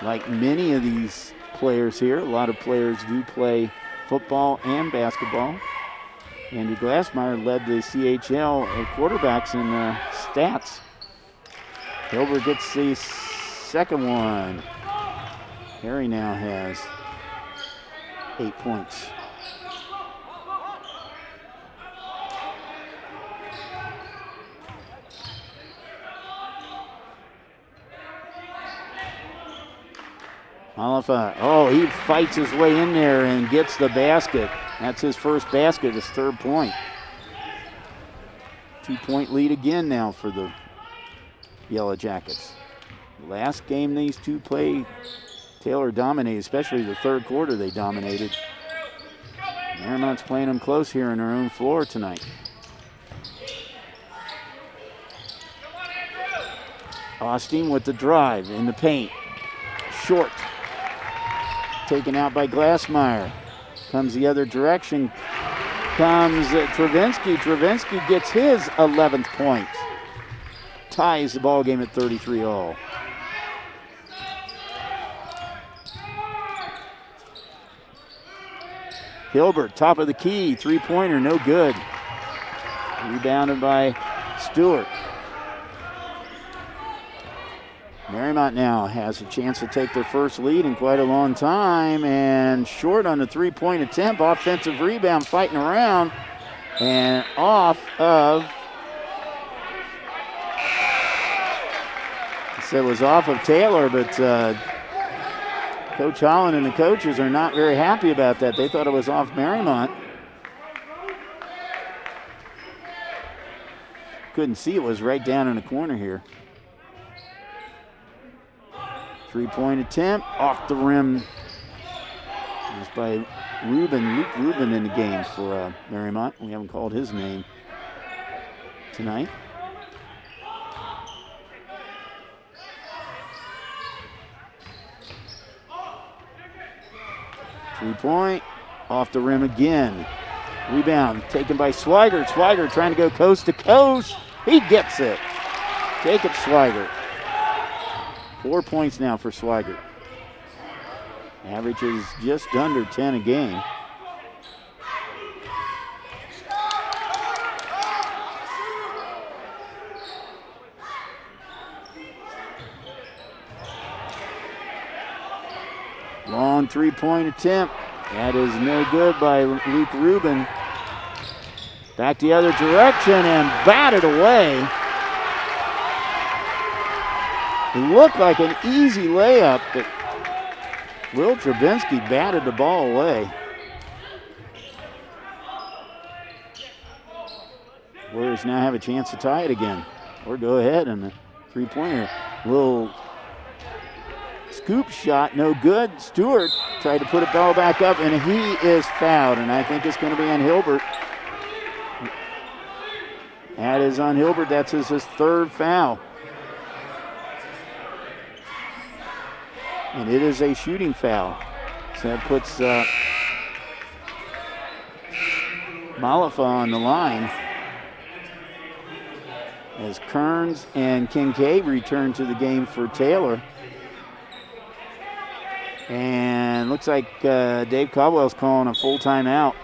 Like many of these players here, a lot of players do play football and basketball. Andy Glassmeyer led the CHL quarterbacks in stats. Hilbert gets the second one. Harry now has 8 points. Malafa, he fights his way in there and gets the basket. That's his first basket, his third point. 2-point lead again now for the Yellow Jackets. Last game these two played, Taylor dominated, especially the third quarter they dominated. Mariemont's playing them close here on their own floor tonight. Austin with the drive in the paint. Short. Taken out by Glassmeyer. Comes the other direction. Comes Travinsky. Travinsky gets his 11th point. Ties the ball game at 33-all. Hilbert, top of the key, three-pointer, no good. Rebounded by Stewart. Mariemont now has a chance to take their first lead in quite a long time, and short on the three-point attempt. Offensive rebound, fighting around, and off of, I said it was off of Taylor, but Coach Holland and the coaches are not very happy about that. They thought it was off Mariemont. Couldn't see it was right down in the corner here. Three-point attempt, off the rim. It's by Rubin, Luke Rubin in the game for Mariemont. We haven't called his name tonight. Three-point, off the rim again. Rebound taken by Swigert. Swigert trying to go coast to coast. He gets it. Jacob Swigert. 4 points now for Swigert. Average is just under 10 a game. Long three-point attempt. That is no good by Luke Rubin. Back the other direction and batted away. It looked like an easy layup, but Will Travinsky batted the ball away. Warriors now have a chance to tie it again, or go ahead in the three-pointer. Little scoop shot, no good. Stewart tried to put a ball back up, and he is fouled, and I think it's going to be on Hilbert. That is on Hilbert. That's his third foul. And it is a shooting foul. So that puts Malafa on the line as Kearns and Kincaid return to the game for Taylor. And looks like Dave Caldwell's calling a full timeout.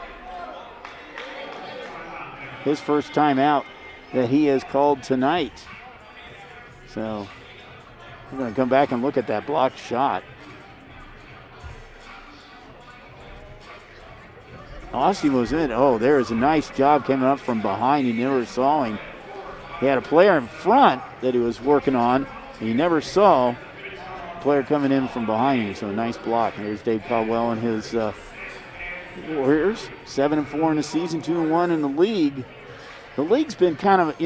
His first timeout that he has called tonight. So we're going to come back and look at that blocked shot. Austin was in. Oh, there is a nice job coming up from behind. He never saw him. He had a player in front that he was working on. He never saw a player coming in from behind him, so a nice block. Here's Dave Caldwell and his Warriors, 7-4 in the season, 2-1 in the league. The league's been kind of,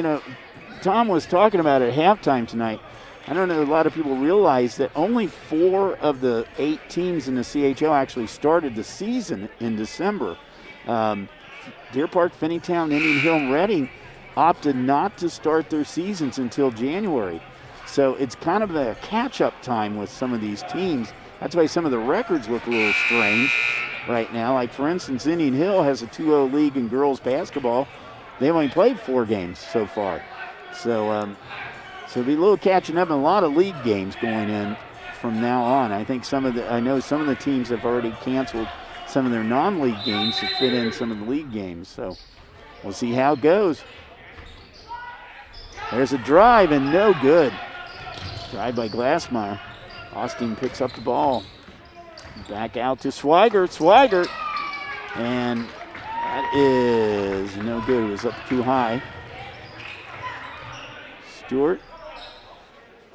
Tom was talking about it at halftime tonight. I don't know, a lot of people realize that only 4 of the 8 teams in the CHL actually started the season in December. Deer Park, Finneytown, Indian Hill, and Reading opted not to start their seasons until January. So it's kind of a catch-up time with some of these teams. That's why some of the records look a little strange right now. Like, for instance, Indian Hill has a 2-0 league in girls basketball. They've only played 4 games so far. So it'll be a little catching up and a lot of league games going in from now on. I think I know some of the teams have already canceled some of their non-league games to fit in some of the league games. So we'll see how it goes. There's a drive and no good. Drive by Glassmeyer. Austin picks up the ball. Back out to Swigert. Swigert. And that is no good. It was up too high. Stewart.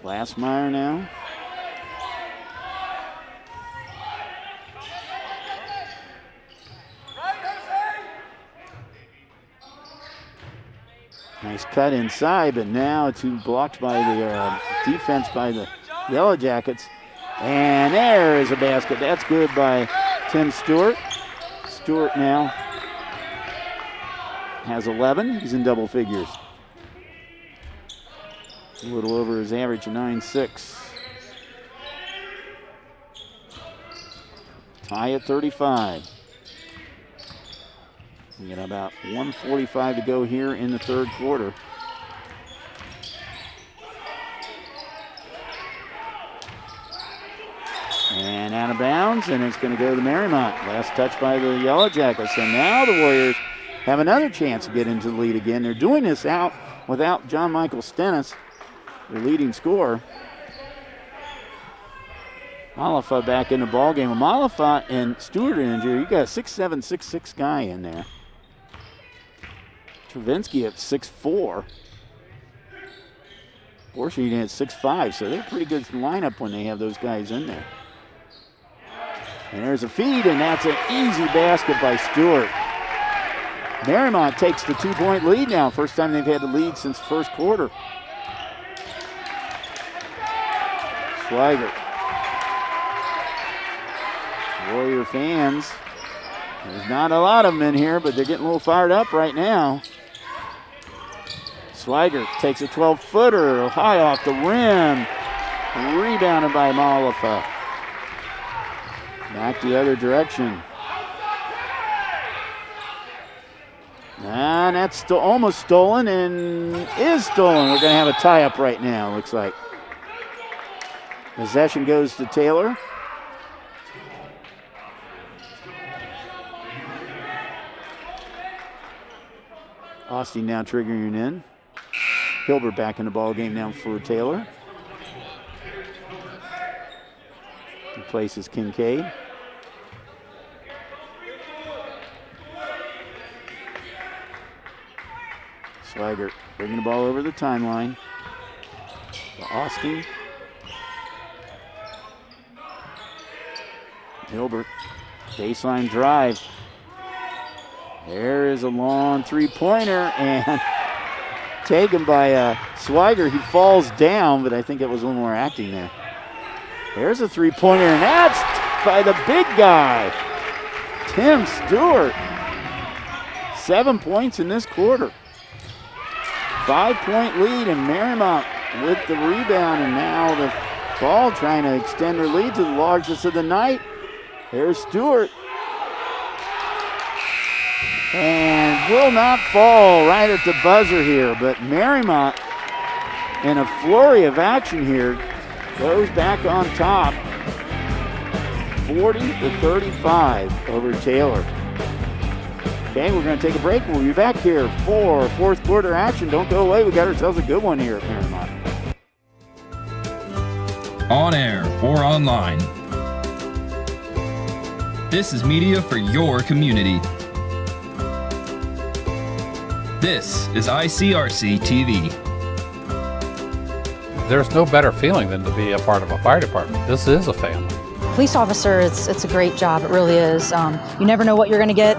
Glassmeyer now. Nice cut inside, but now it's blocked by the defense by the Yellow Jackets. And there is a basket. That's good by Tim Stewart. Stewart now has 11. He's in double figures. A little over his average of 9.6. Tie at 35. We got about 1:45 to go here in the third quarter. And out of bounds, and it's going to go to Mariemont. Last touch by the Yellow Jackets. And now the Warriors have another chance to get into the lead again. They're doing this out without John Michael Stennis, their leading scorer. Malafa back in the ballgame. With Malafa and Stewart injured, you got a 6'7", 6'6" guy in there. Travinsky at 6'4". Washington at 6'5", so they're a pretty good lineup when they have those guys in there. And there's a feed, and that's an easy basket by Stewart. Mariemont takes the 2-point lead now. First time they've had the lead since first quarter. Swigert. Warrior fans. There's not a lot of them in here, but they're getting a little fired up right now. Swigert takes a 12-footer high off the rim. Rebounded by Malafa. Back the other direction. And that's still almost stolen and is stolen. We're going to have a tie-up right now, looks like. Possession goes to Taylor. Austin now triggering in. Hilbert back in the ball game now for Taylor. Replaces Kincaid. Swigert bringing the ball over the timeline. To Austin. Hilbert, baseline drive. There is a long three-pointer and taken by Swigert. He falls down, but I think it was a little more acting there. There's a three-pointer, and that's by the big guy, Tim Stewart. 7 points in this quarter. 5-point lead, and Mariemont with the rebound, and now the Ball trying to extend their lead to the largest of the night. There's Stewart. And will not fall right at the buzzer here, but Mariemont, in a flurry of action here, goes back on top. 40-35 over Taylor. Okay, we're going to take a break. We'll be back here for fourth quarter action. Don't go away. We got ourselves a good one here at Mariemont. On air or online. This is media for your community. This is ICRC-TV. There's no better feeling than to be a part of a fire department. This is a family. Police officer, it's a great job. It really is. You never know what you're going to get.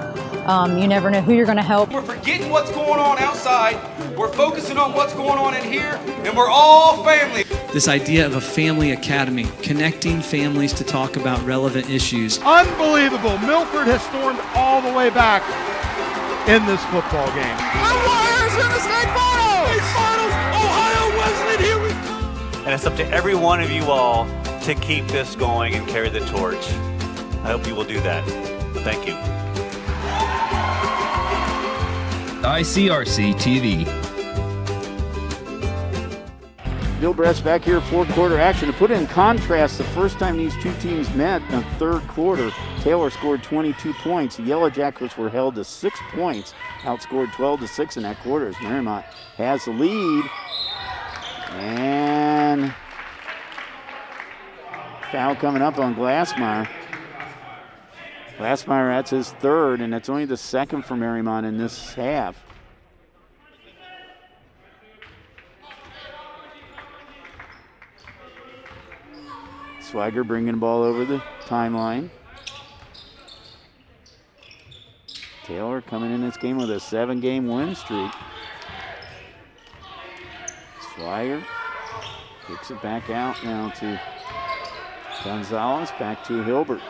You never know who you're going to help. We're forgetting what's going on outside. We're focusing on what's going on in here, and we're all family. This idea of a family academy, connecting families to talk about relevant issues. Unbelievable. Milford has stormed all the way back in this football game. The Warriors in the state finals! State finals! Ohio Wesleyan, here we go! And it's up to every one of you all to keep this going and carry the torch. I hope you will do that. Thank you. ICRC-TV. Bill Bress back here, fourth quarter action. To put it in contrast, the first time these two teams met in the third quarter, Taylor scored 22 points. The Yellow Jackets were held to 6 points, outscored 12-6 in that quarter as Mariemont has the lead. And foul coming up on Glassmeyer. Glassmeyer, that's his third, and that's only the second for Mariemont in this half. Swagger bringing the ball over the timeline. Taylor coming in this game with a 7-game win streak. Swagger kicks it back out now to Gonzalez, back to Hilbert.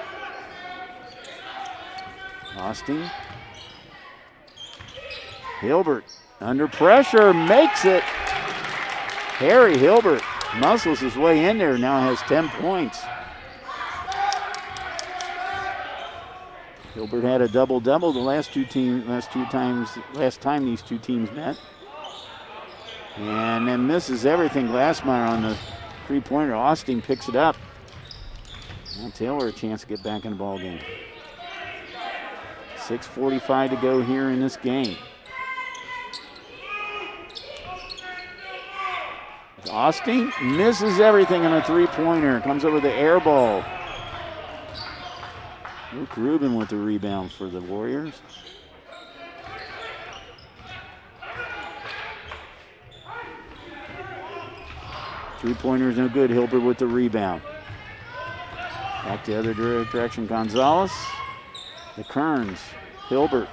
Austin. Hilbert under pressure, makes it. Harry Hilbert muscles his way in there, now has 10 points. Hilbert had a double-double the last time these two teams met. And then misses everything. Glassmeyer on the three-pointer. Austin picks it up. Now Taylor a chance to get back in the ball game. 6:45 to go here in this game. Austin misses everything on a three-pointer. Comes over the air ball. Luke Rubin with the rebound for the Warriors. Three-pointer is no good. Hilbert with the rebound. Back the other direction, Gonzalez. The Kearns. Hilbert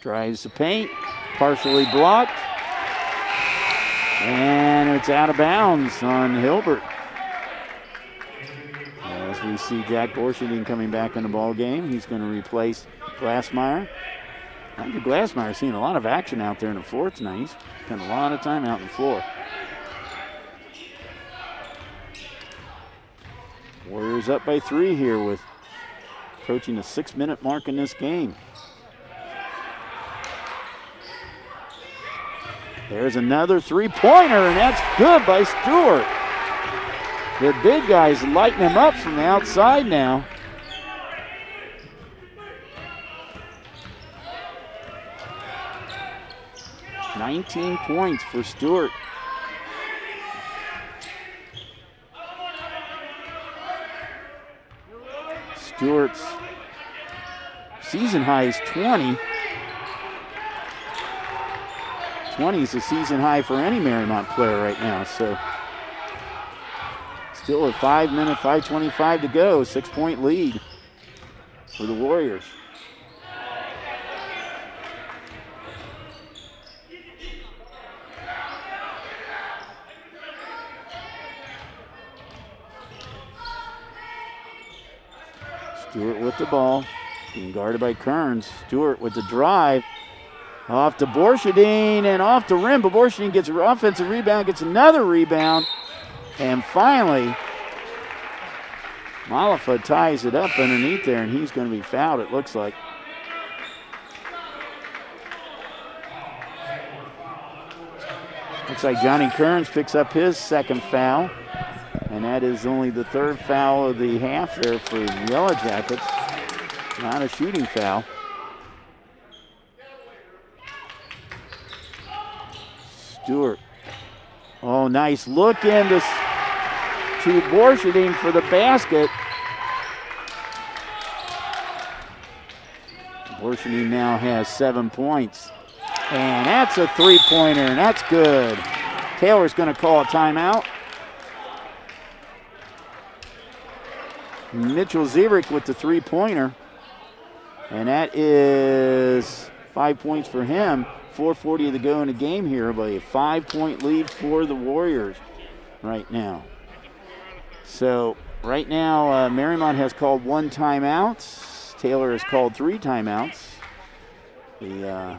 drives the paint. Partially blocked. And it's out of bounds on Hilbert. As we see Jack Borshadine coming back in the ball game, he's going to replace Glassmeyer. Andrew Glassmeyer seeing a lot of action out there in the floor tonight. He's spent a lot of time out in the floor. Warriors up by 3 here with approaching the 6-minute mark in this game. There's another three-pointer, and that's good by Stewart. The big guy's lighting him up from the outside now. $19 points for Stewart. Stewart's season high is 20. 20 is the season high for any Mariemont player right now, so still a 5:25 to go, 6-point lead for the Warriors. Stewart with the ball, being guarded by Kearns. Stewart with the drive. Off to Borshadine and off the rim, but Borshadine gets an offensive rebound, gets another rebound, and finally, Malafa ties it up underneath there, and he's going to be fouled, it looks like. Looks like Johnny Kearns picks up his second foul, and that is only the third foul of the half there for the Yellow Jackets. Not a shooting foul. Stewart. Oh, nice look in to Borshadine for the basket. Borshadine now has 7 points. And that's a three-pointer, and that's good. Taylor's going to call a timeout. Mitchell Zierich with the three-pointer. And that is 5 points for him. 4:40 to go in the game here, but a 5-point lead for the Warriors right now. So right now, Mariemont has called 1 timeout. Taylor has called 3 timeouts. The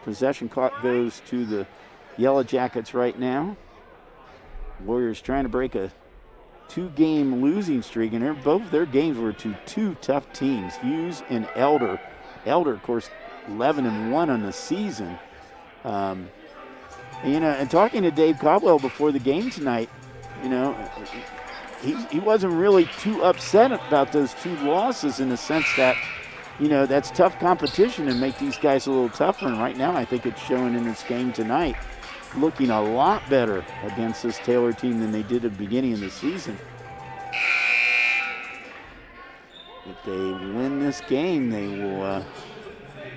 possession clock goes to the Yellow Jackets right now. Warriors trying to break a 2-game losing streak, and both their games were to 2 tough teams, Hughes and Elder. Elder, of course, 11-1 on the season. And talking to Dave Caldwell before the game tonight, he wasn't really too upset about those 2 losses in the sense that, that's tough competition and make these guys a little tougher. And right now, I think it's showing in this game tonight, looking a lot better against this Taylor team than they did at the beginning of the season. If they win this game, they will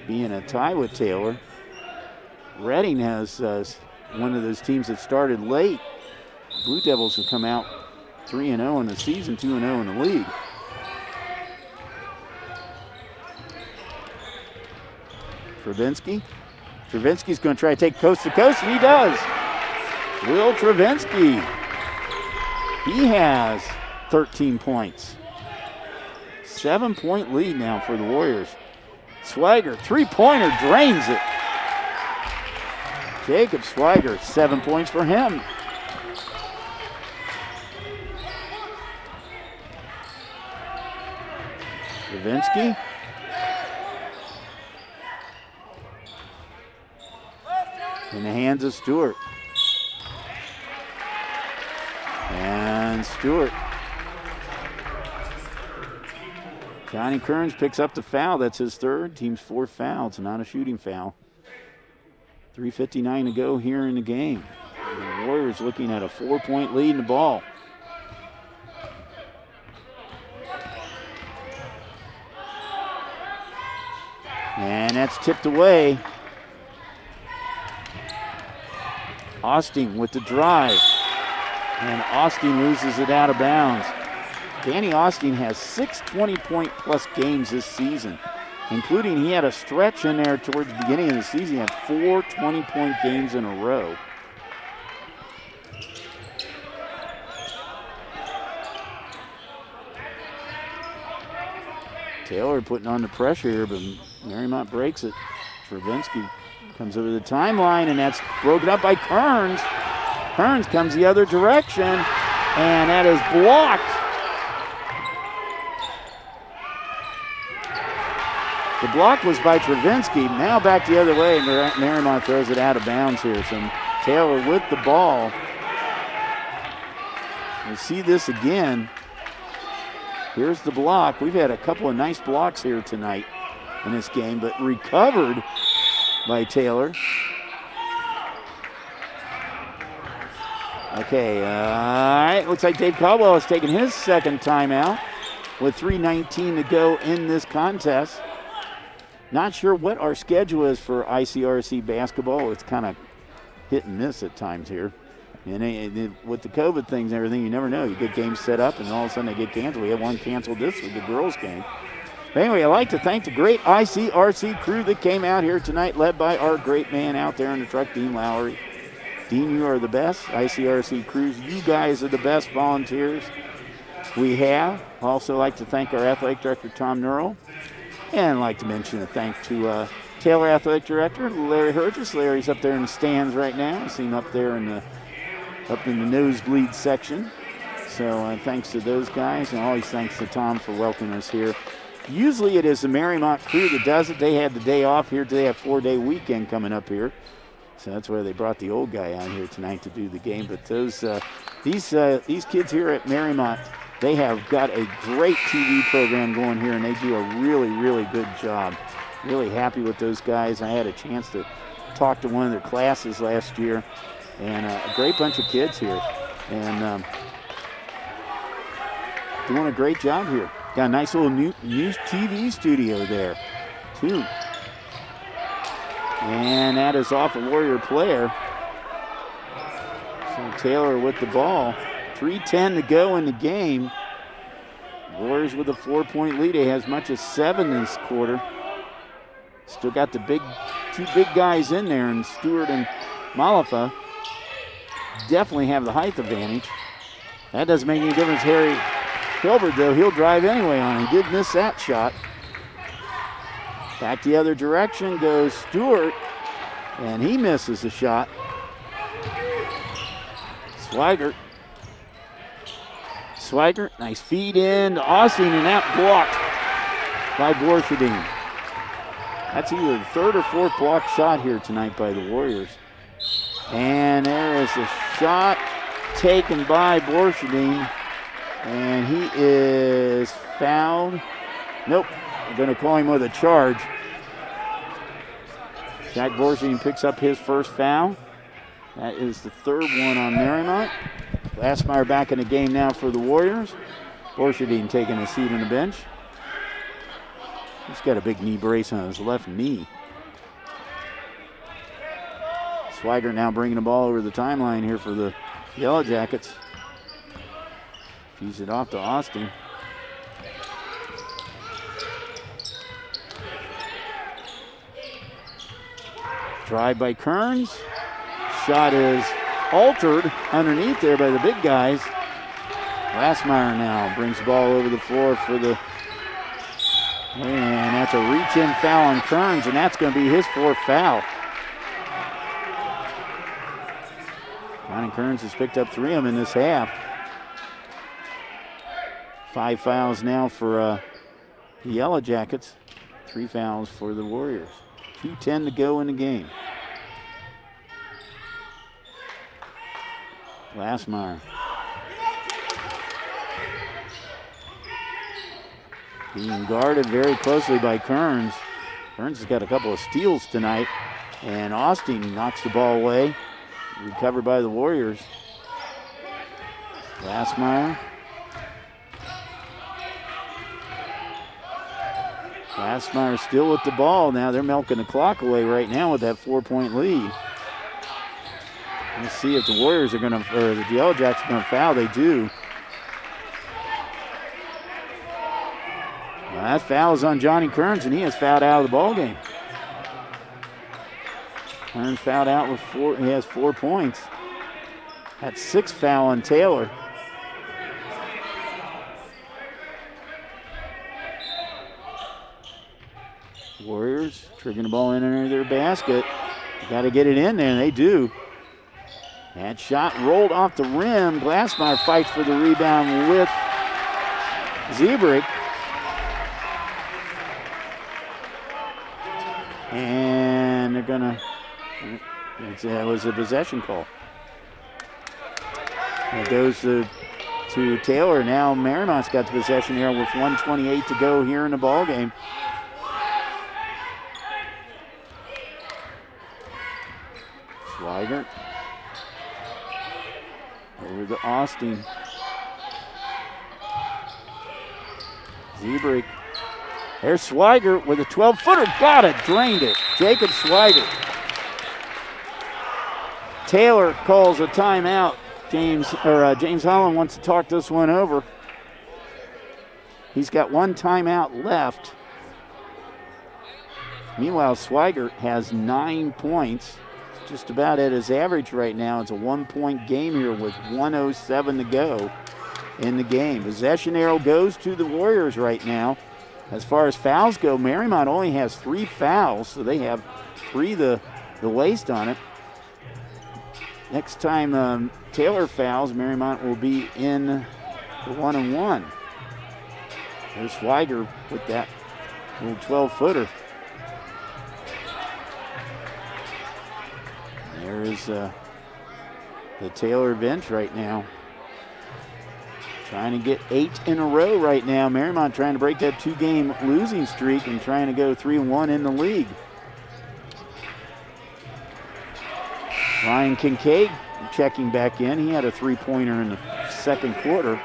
be in a tie with Taylor. Reading has one of those teams that started late. Blue Devils have come out 3-0 in the season, 2-0 in the league. Travinsky's going to try to take coast to coast, and he does. Will Travinsky. He has 13 points. 7-point lead now for the Warriors. Swagger, 3-pointer, drains it. Jacob Swagger, 7 points for him. Travinsky. In the hands of Stewart. And Stewart. Johnny Kearns picks up the foul. That's his third. Team's 4th foul. It's not a shooting foul. 3:59 to go here in the game. The Warriors looking at a 4-point lead in the ball. And that's tipped away. Austin with the drive. And Austin loses it out of bounds. Danny Austin has 6 20-point plus games this season, including he had a stretch in there towards the beginning of the season. He had 4 20-point games in a row. Taylor putting on the pressure here, but Mariemont breaks it. Travinsky comes over the timeline, and that's broken up by Kearns. Kearns comes the other direction, and that is blocked. The block was by Travinsky. Now back the other way, and Mariemont throws it out of bounds here. So Taylor with the ball. We'll see this again. Here's the block. We've had a couple of nice blocks here tonight in this game, but recovered by Taylor. Okay, all right. Looks like Dave Caldwell has taken his second timeout with 3:19 to go in this contest. Not sure what our schedule is for ICRC basketball. It's kind of hit and miss at times here. And with the COVID things and everything, you never know. You get games set up, and all of a sudden they get canceled. We have one canceled this week, the girls' game. But anyway, I'd like to thank the great ICRC crew that came out here tonight, led by our great man out there in the truck, Dean Lowry. Dean, you are the best. ICRC crews, you guys are the best volunteers we have. Also like to thank our athletic director, Tom Nurl. And I'd like to mention a thank to Taylor Athletic Director, Larry Hergis. Larry's up there in the stands right now. I see him up there in the nosebleed section. So thanks to those guys, and always thanks to Tom for welcoming us here. Usually it is the Mariemont crew that does it. They had the day off here. They have 4-day weekend coming up here. So that's why they brought the old guy out here tonight to do the game. But these kids here at Mariemont, they have got a great TV program going here, and they do a really, really good job. Really happy with those guys. I had a chance to talk to one of their classes last year, and a great bunch of kids here. And doing a great job here. Got a nice little new TV studio there, too. And that is off a Warrior player. So Taylor with the ball. 3:10 to go in the game. Warriors with a 4-point lead. They have as much as 7 this quarter. Still got the two big guys in there, and Stewart and Malafa definitely have the height advantage. That doesn't make any difference. Harry Hilbert, though, he'll drive anyway on him. He did miss that shot. Back the other direction goes Stewart, and he misses the shot. Swigert, nice feed in to Austin, and that blocked by Borcherding. That's either the third or fourth blocked shot here tonight by the Warriors. And there is a shot taken by Borcherding, and he is fouled. Nope, they're going to call him with a charge. Jack Borcherding picks up his first foul. That is the third one on Mariemont. Glassmeyer back in the game now for the Warriors. Borcherding taking a seat on the bench. He's got a big knee brace on his left knee. Swigert now bringing the ball over the timeline here for the Yellow Jackets. Feeds it off to Austin. Drive by Kearns. Shot is altered underneath there by the big guys. Glassmeyer now brings the ball over the floor for the, and that's a reach-in foul on Kearns, and that's going to be his fourth foul. Johnny Kearns has picked up 3 of them in this half. 5 fouls now for the Yellow Jackets. 3 fouls for the Warriors. 2:10 to go in the game. Glassmeyer. Being guarded very closely by Kearns. Kearns has got a couple of steals tonight, and Austin knocks the ball away. Recovered by the Warriors. Glassmeyer. Glassmeyer still with the ball. Now they're milking the clock away right now with that 4-point lead. Let's see if the Warriors are going to, or the Yellow Jackets are going to foul. They do. Well, that foul is on Johnny Kearns, and he has fouled out of the ball game. Kearns fouled out with 4. He has 4 points. That's 6th foul on Taylor. Warriors triggering the ball in under their basket. Got to get it in there, and they do. That shot rolled off the rim. Glassmeyer fights for the rebound with Ziebrich. And they're going to, it was a possession call. It goes to Taylor. Now Mariemont's got the possession here with 1:28 to go here in the ball game. Swigert over to Austin. Ziebrich. There's Swigert with a 12-footer. Got it. Drained it. Jacob Swigert. Taylor calls a timeout. James Holland wants to talk this one over. He's got 1 timeout left. Meanwhile, Swigert has 9 points. Just about at his average right now. It's a 1-point game here with 1:07 to go in the game. Possession arrow goes to the Warriors right now. As far as fouls go, Mariemont only has 3 fouls, so they have 3 the waist on it. Next time Taylor fouls, Mariemont will be in the 1-and-1. There's Swigert with that little 12-footer. There is the Taylor bench right now. Trying to get 8 in a row right now. Mariemont trying to break that 2-game losing streak and trying to go 3-1 in the league. Ryan Kincaid checking back in. He had a 3-pointer in the second quarter.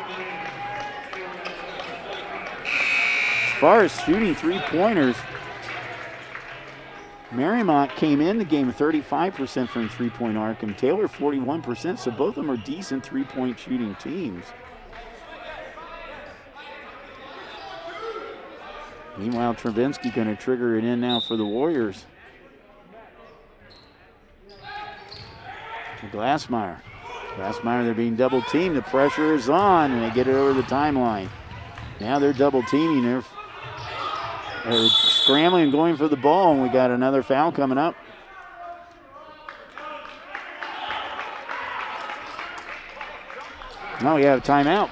As far as shooting 3-pointers, Mariemont came in the game 35% from 3-point arc and Taylor 41%, so both of them are decent 3-point shooting teams. Meanwhile, Travinsky going to trigger it in now for the Warriors. Glassmeyer. Glassmeyer, they're being double teamed. The pressure is on, and they get it over the timeline. Now they're double teaming. They're scrambling and going for the ball, and we got another foul coming up. No, we have a timeout.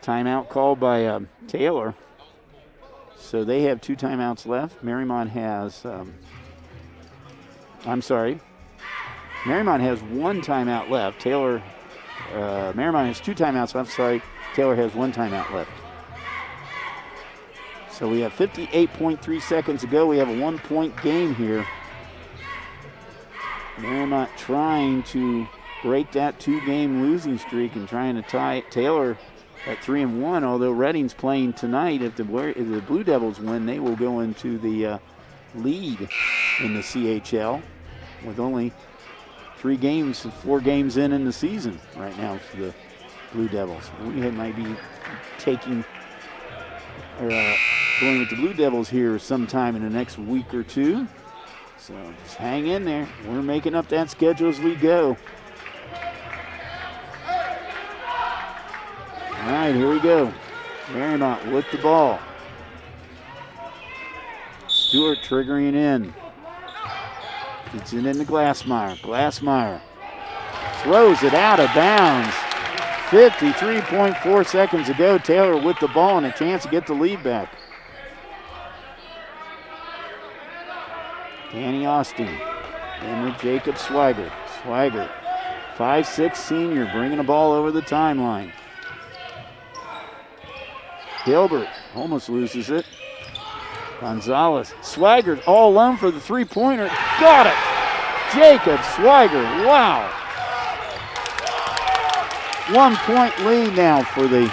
Timeout called by Taylor. So they have 2 timeouts left. Mariemont has, Mariemont has 1 timeout left. Mariemont has 2 timeouts left. Sorry, Taylor has 1 timeout left. So we have 58.3 seconds to go. We have a 1-point game here. Mariemont trying to break that 2-game losing streak and trying to tie Taylor at 3-1, although Reading's playing tonight. If the Blue Devils win, they will go into the lead in the CHL with only 4 games in the season right now for the Blue Devils. We might be going with the Blue Devils here sometime in the next week or 2. So just hang in there. We're making up that schedule as we go. All right, here we go. Mariemont with the ball. Stewart triggering in. Gets it into Glassmeyer. Glassmeyer throws it out of bounds. 53.4 seconds to go. Taylor with the ball and a chance to get the lead back. Danny Austin in with Jacob Swigert. Swigert, 5'6" senior, bringing the ball over the timeline. Gilbert almost loses it. Gonzalez. Swigert all alone for the 3-pointer. Got it! Jacob Swigert, wow. 1-point lead now for the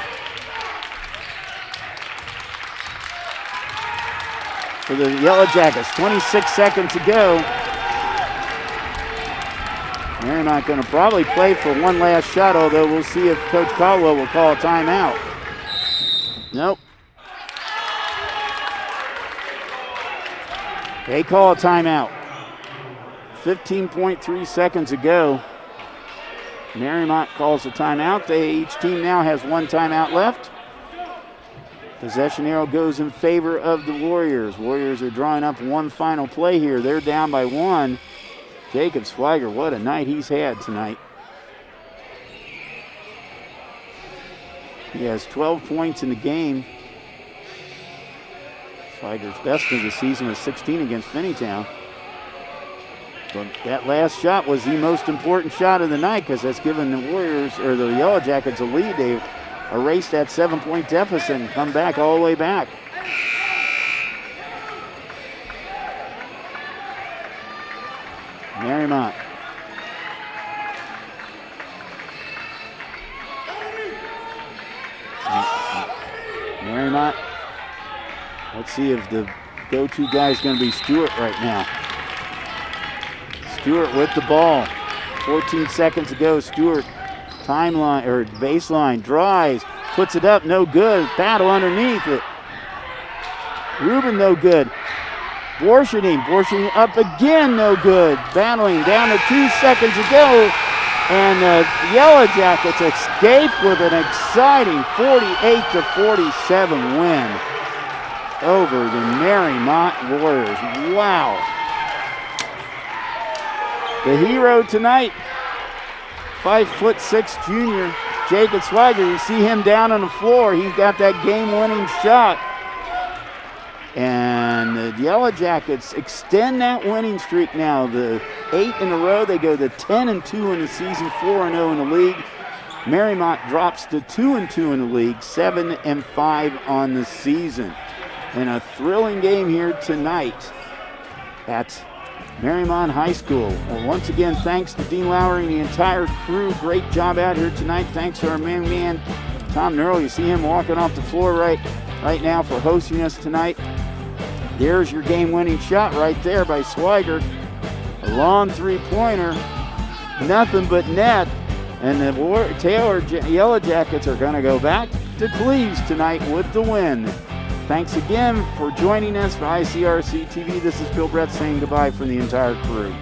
Yellow Jackets. 26 seconds to go. They're not going to probably play for one last shot, although we'll see if Coach Caldwell will call a timeout. Nope. They call a timeout. 15.3 seconds to go. Mariemont calls a timeout. Each team now has 1 timeout left. Possession arrow goes in favor of the Warriors. Warriors are drawing up 1 final play here. They're down by 1. Jacob Swigert, what a night he's had tonight. He has 12 points in the game. Swigert's best of the season was 16 against Finneytown. But that last shot was the most important shot of the night because that's given the Warriors, or the Yellow Jackets, a lead. They've erased that 7-point deficit and come back all the way back. Mariemont. Mariemont. Let's see if the go-to guy is going to be Stewart right now. Stewart with the ball. 14 seconds to go. Stewart timeline or baseline drives, puts it up, no good. Battle underneath it. Rubin, no good. Borshading up again, no good. Battling down to 2 seconds to go. And the Yellow Jackets escape with an exciting 48-47 win over the Mariemont Warriors. Wow. The hero tonight, 5'6" junior, Jacob Swigert. You see him down on the floor. He's got that game-winning shot. And the Yellow Jackets extend that winning streak now. The 8 in a row, they go to 10-2 in the season, 4-0 in the league. Mariemont drops to 2-2 in the league, 7-5 on the season. And a thrilling game here tonight at Mariemont High School. Well, once again, thanks to Dean Lowry and the entire crew. Great job out here tonight. Thanks to our main man, Tom Nurl. You see him walking off the floor right now for hosting us tonight. There's your game-winning shot right there by Swigert. A long 3-pointer, nothing but net. And the Taylor Yellow Jackets are going to go back expected pleased tonight with the win. Thanks again for joining us for ICRC-TV. This is Bill Brett saying goodbye from the entire crew.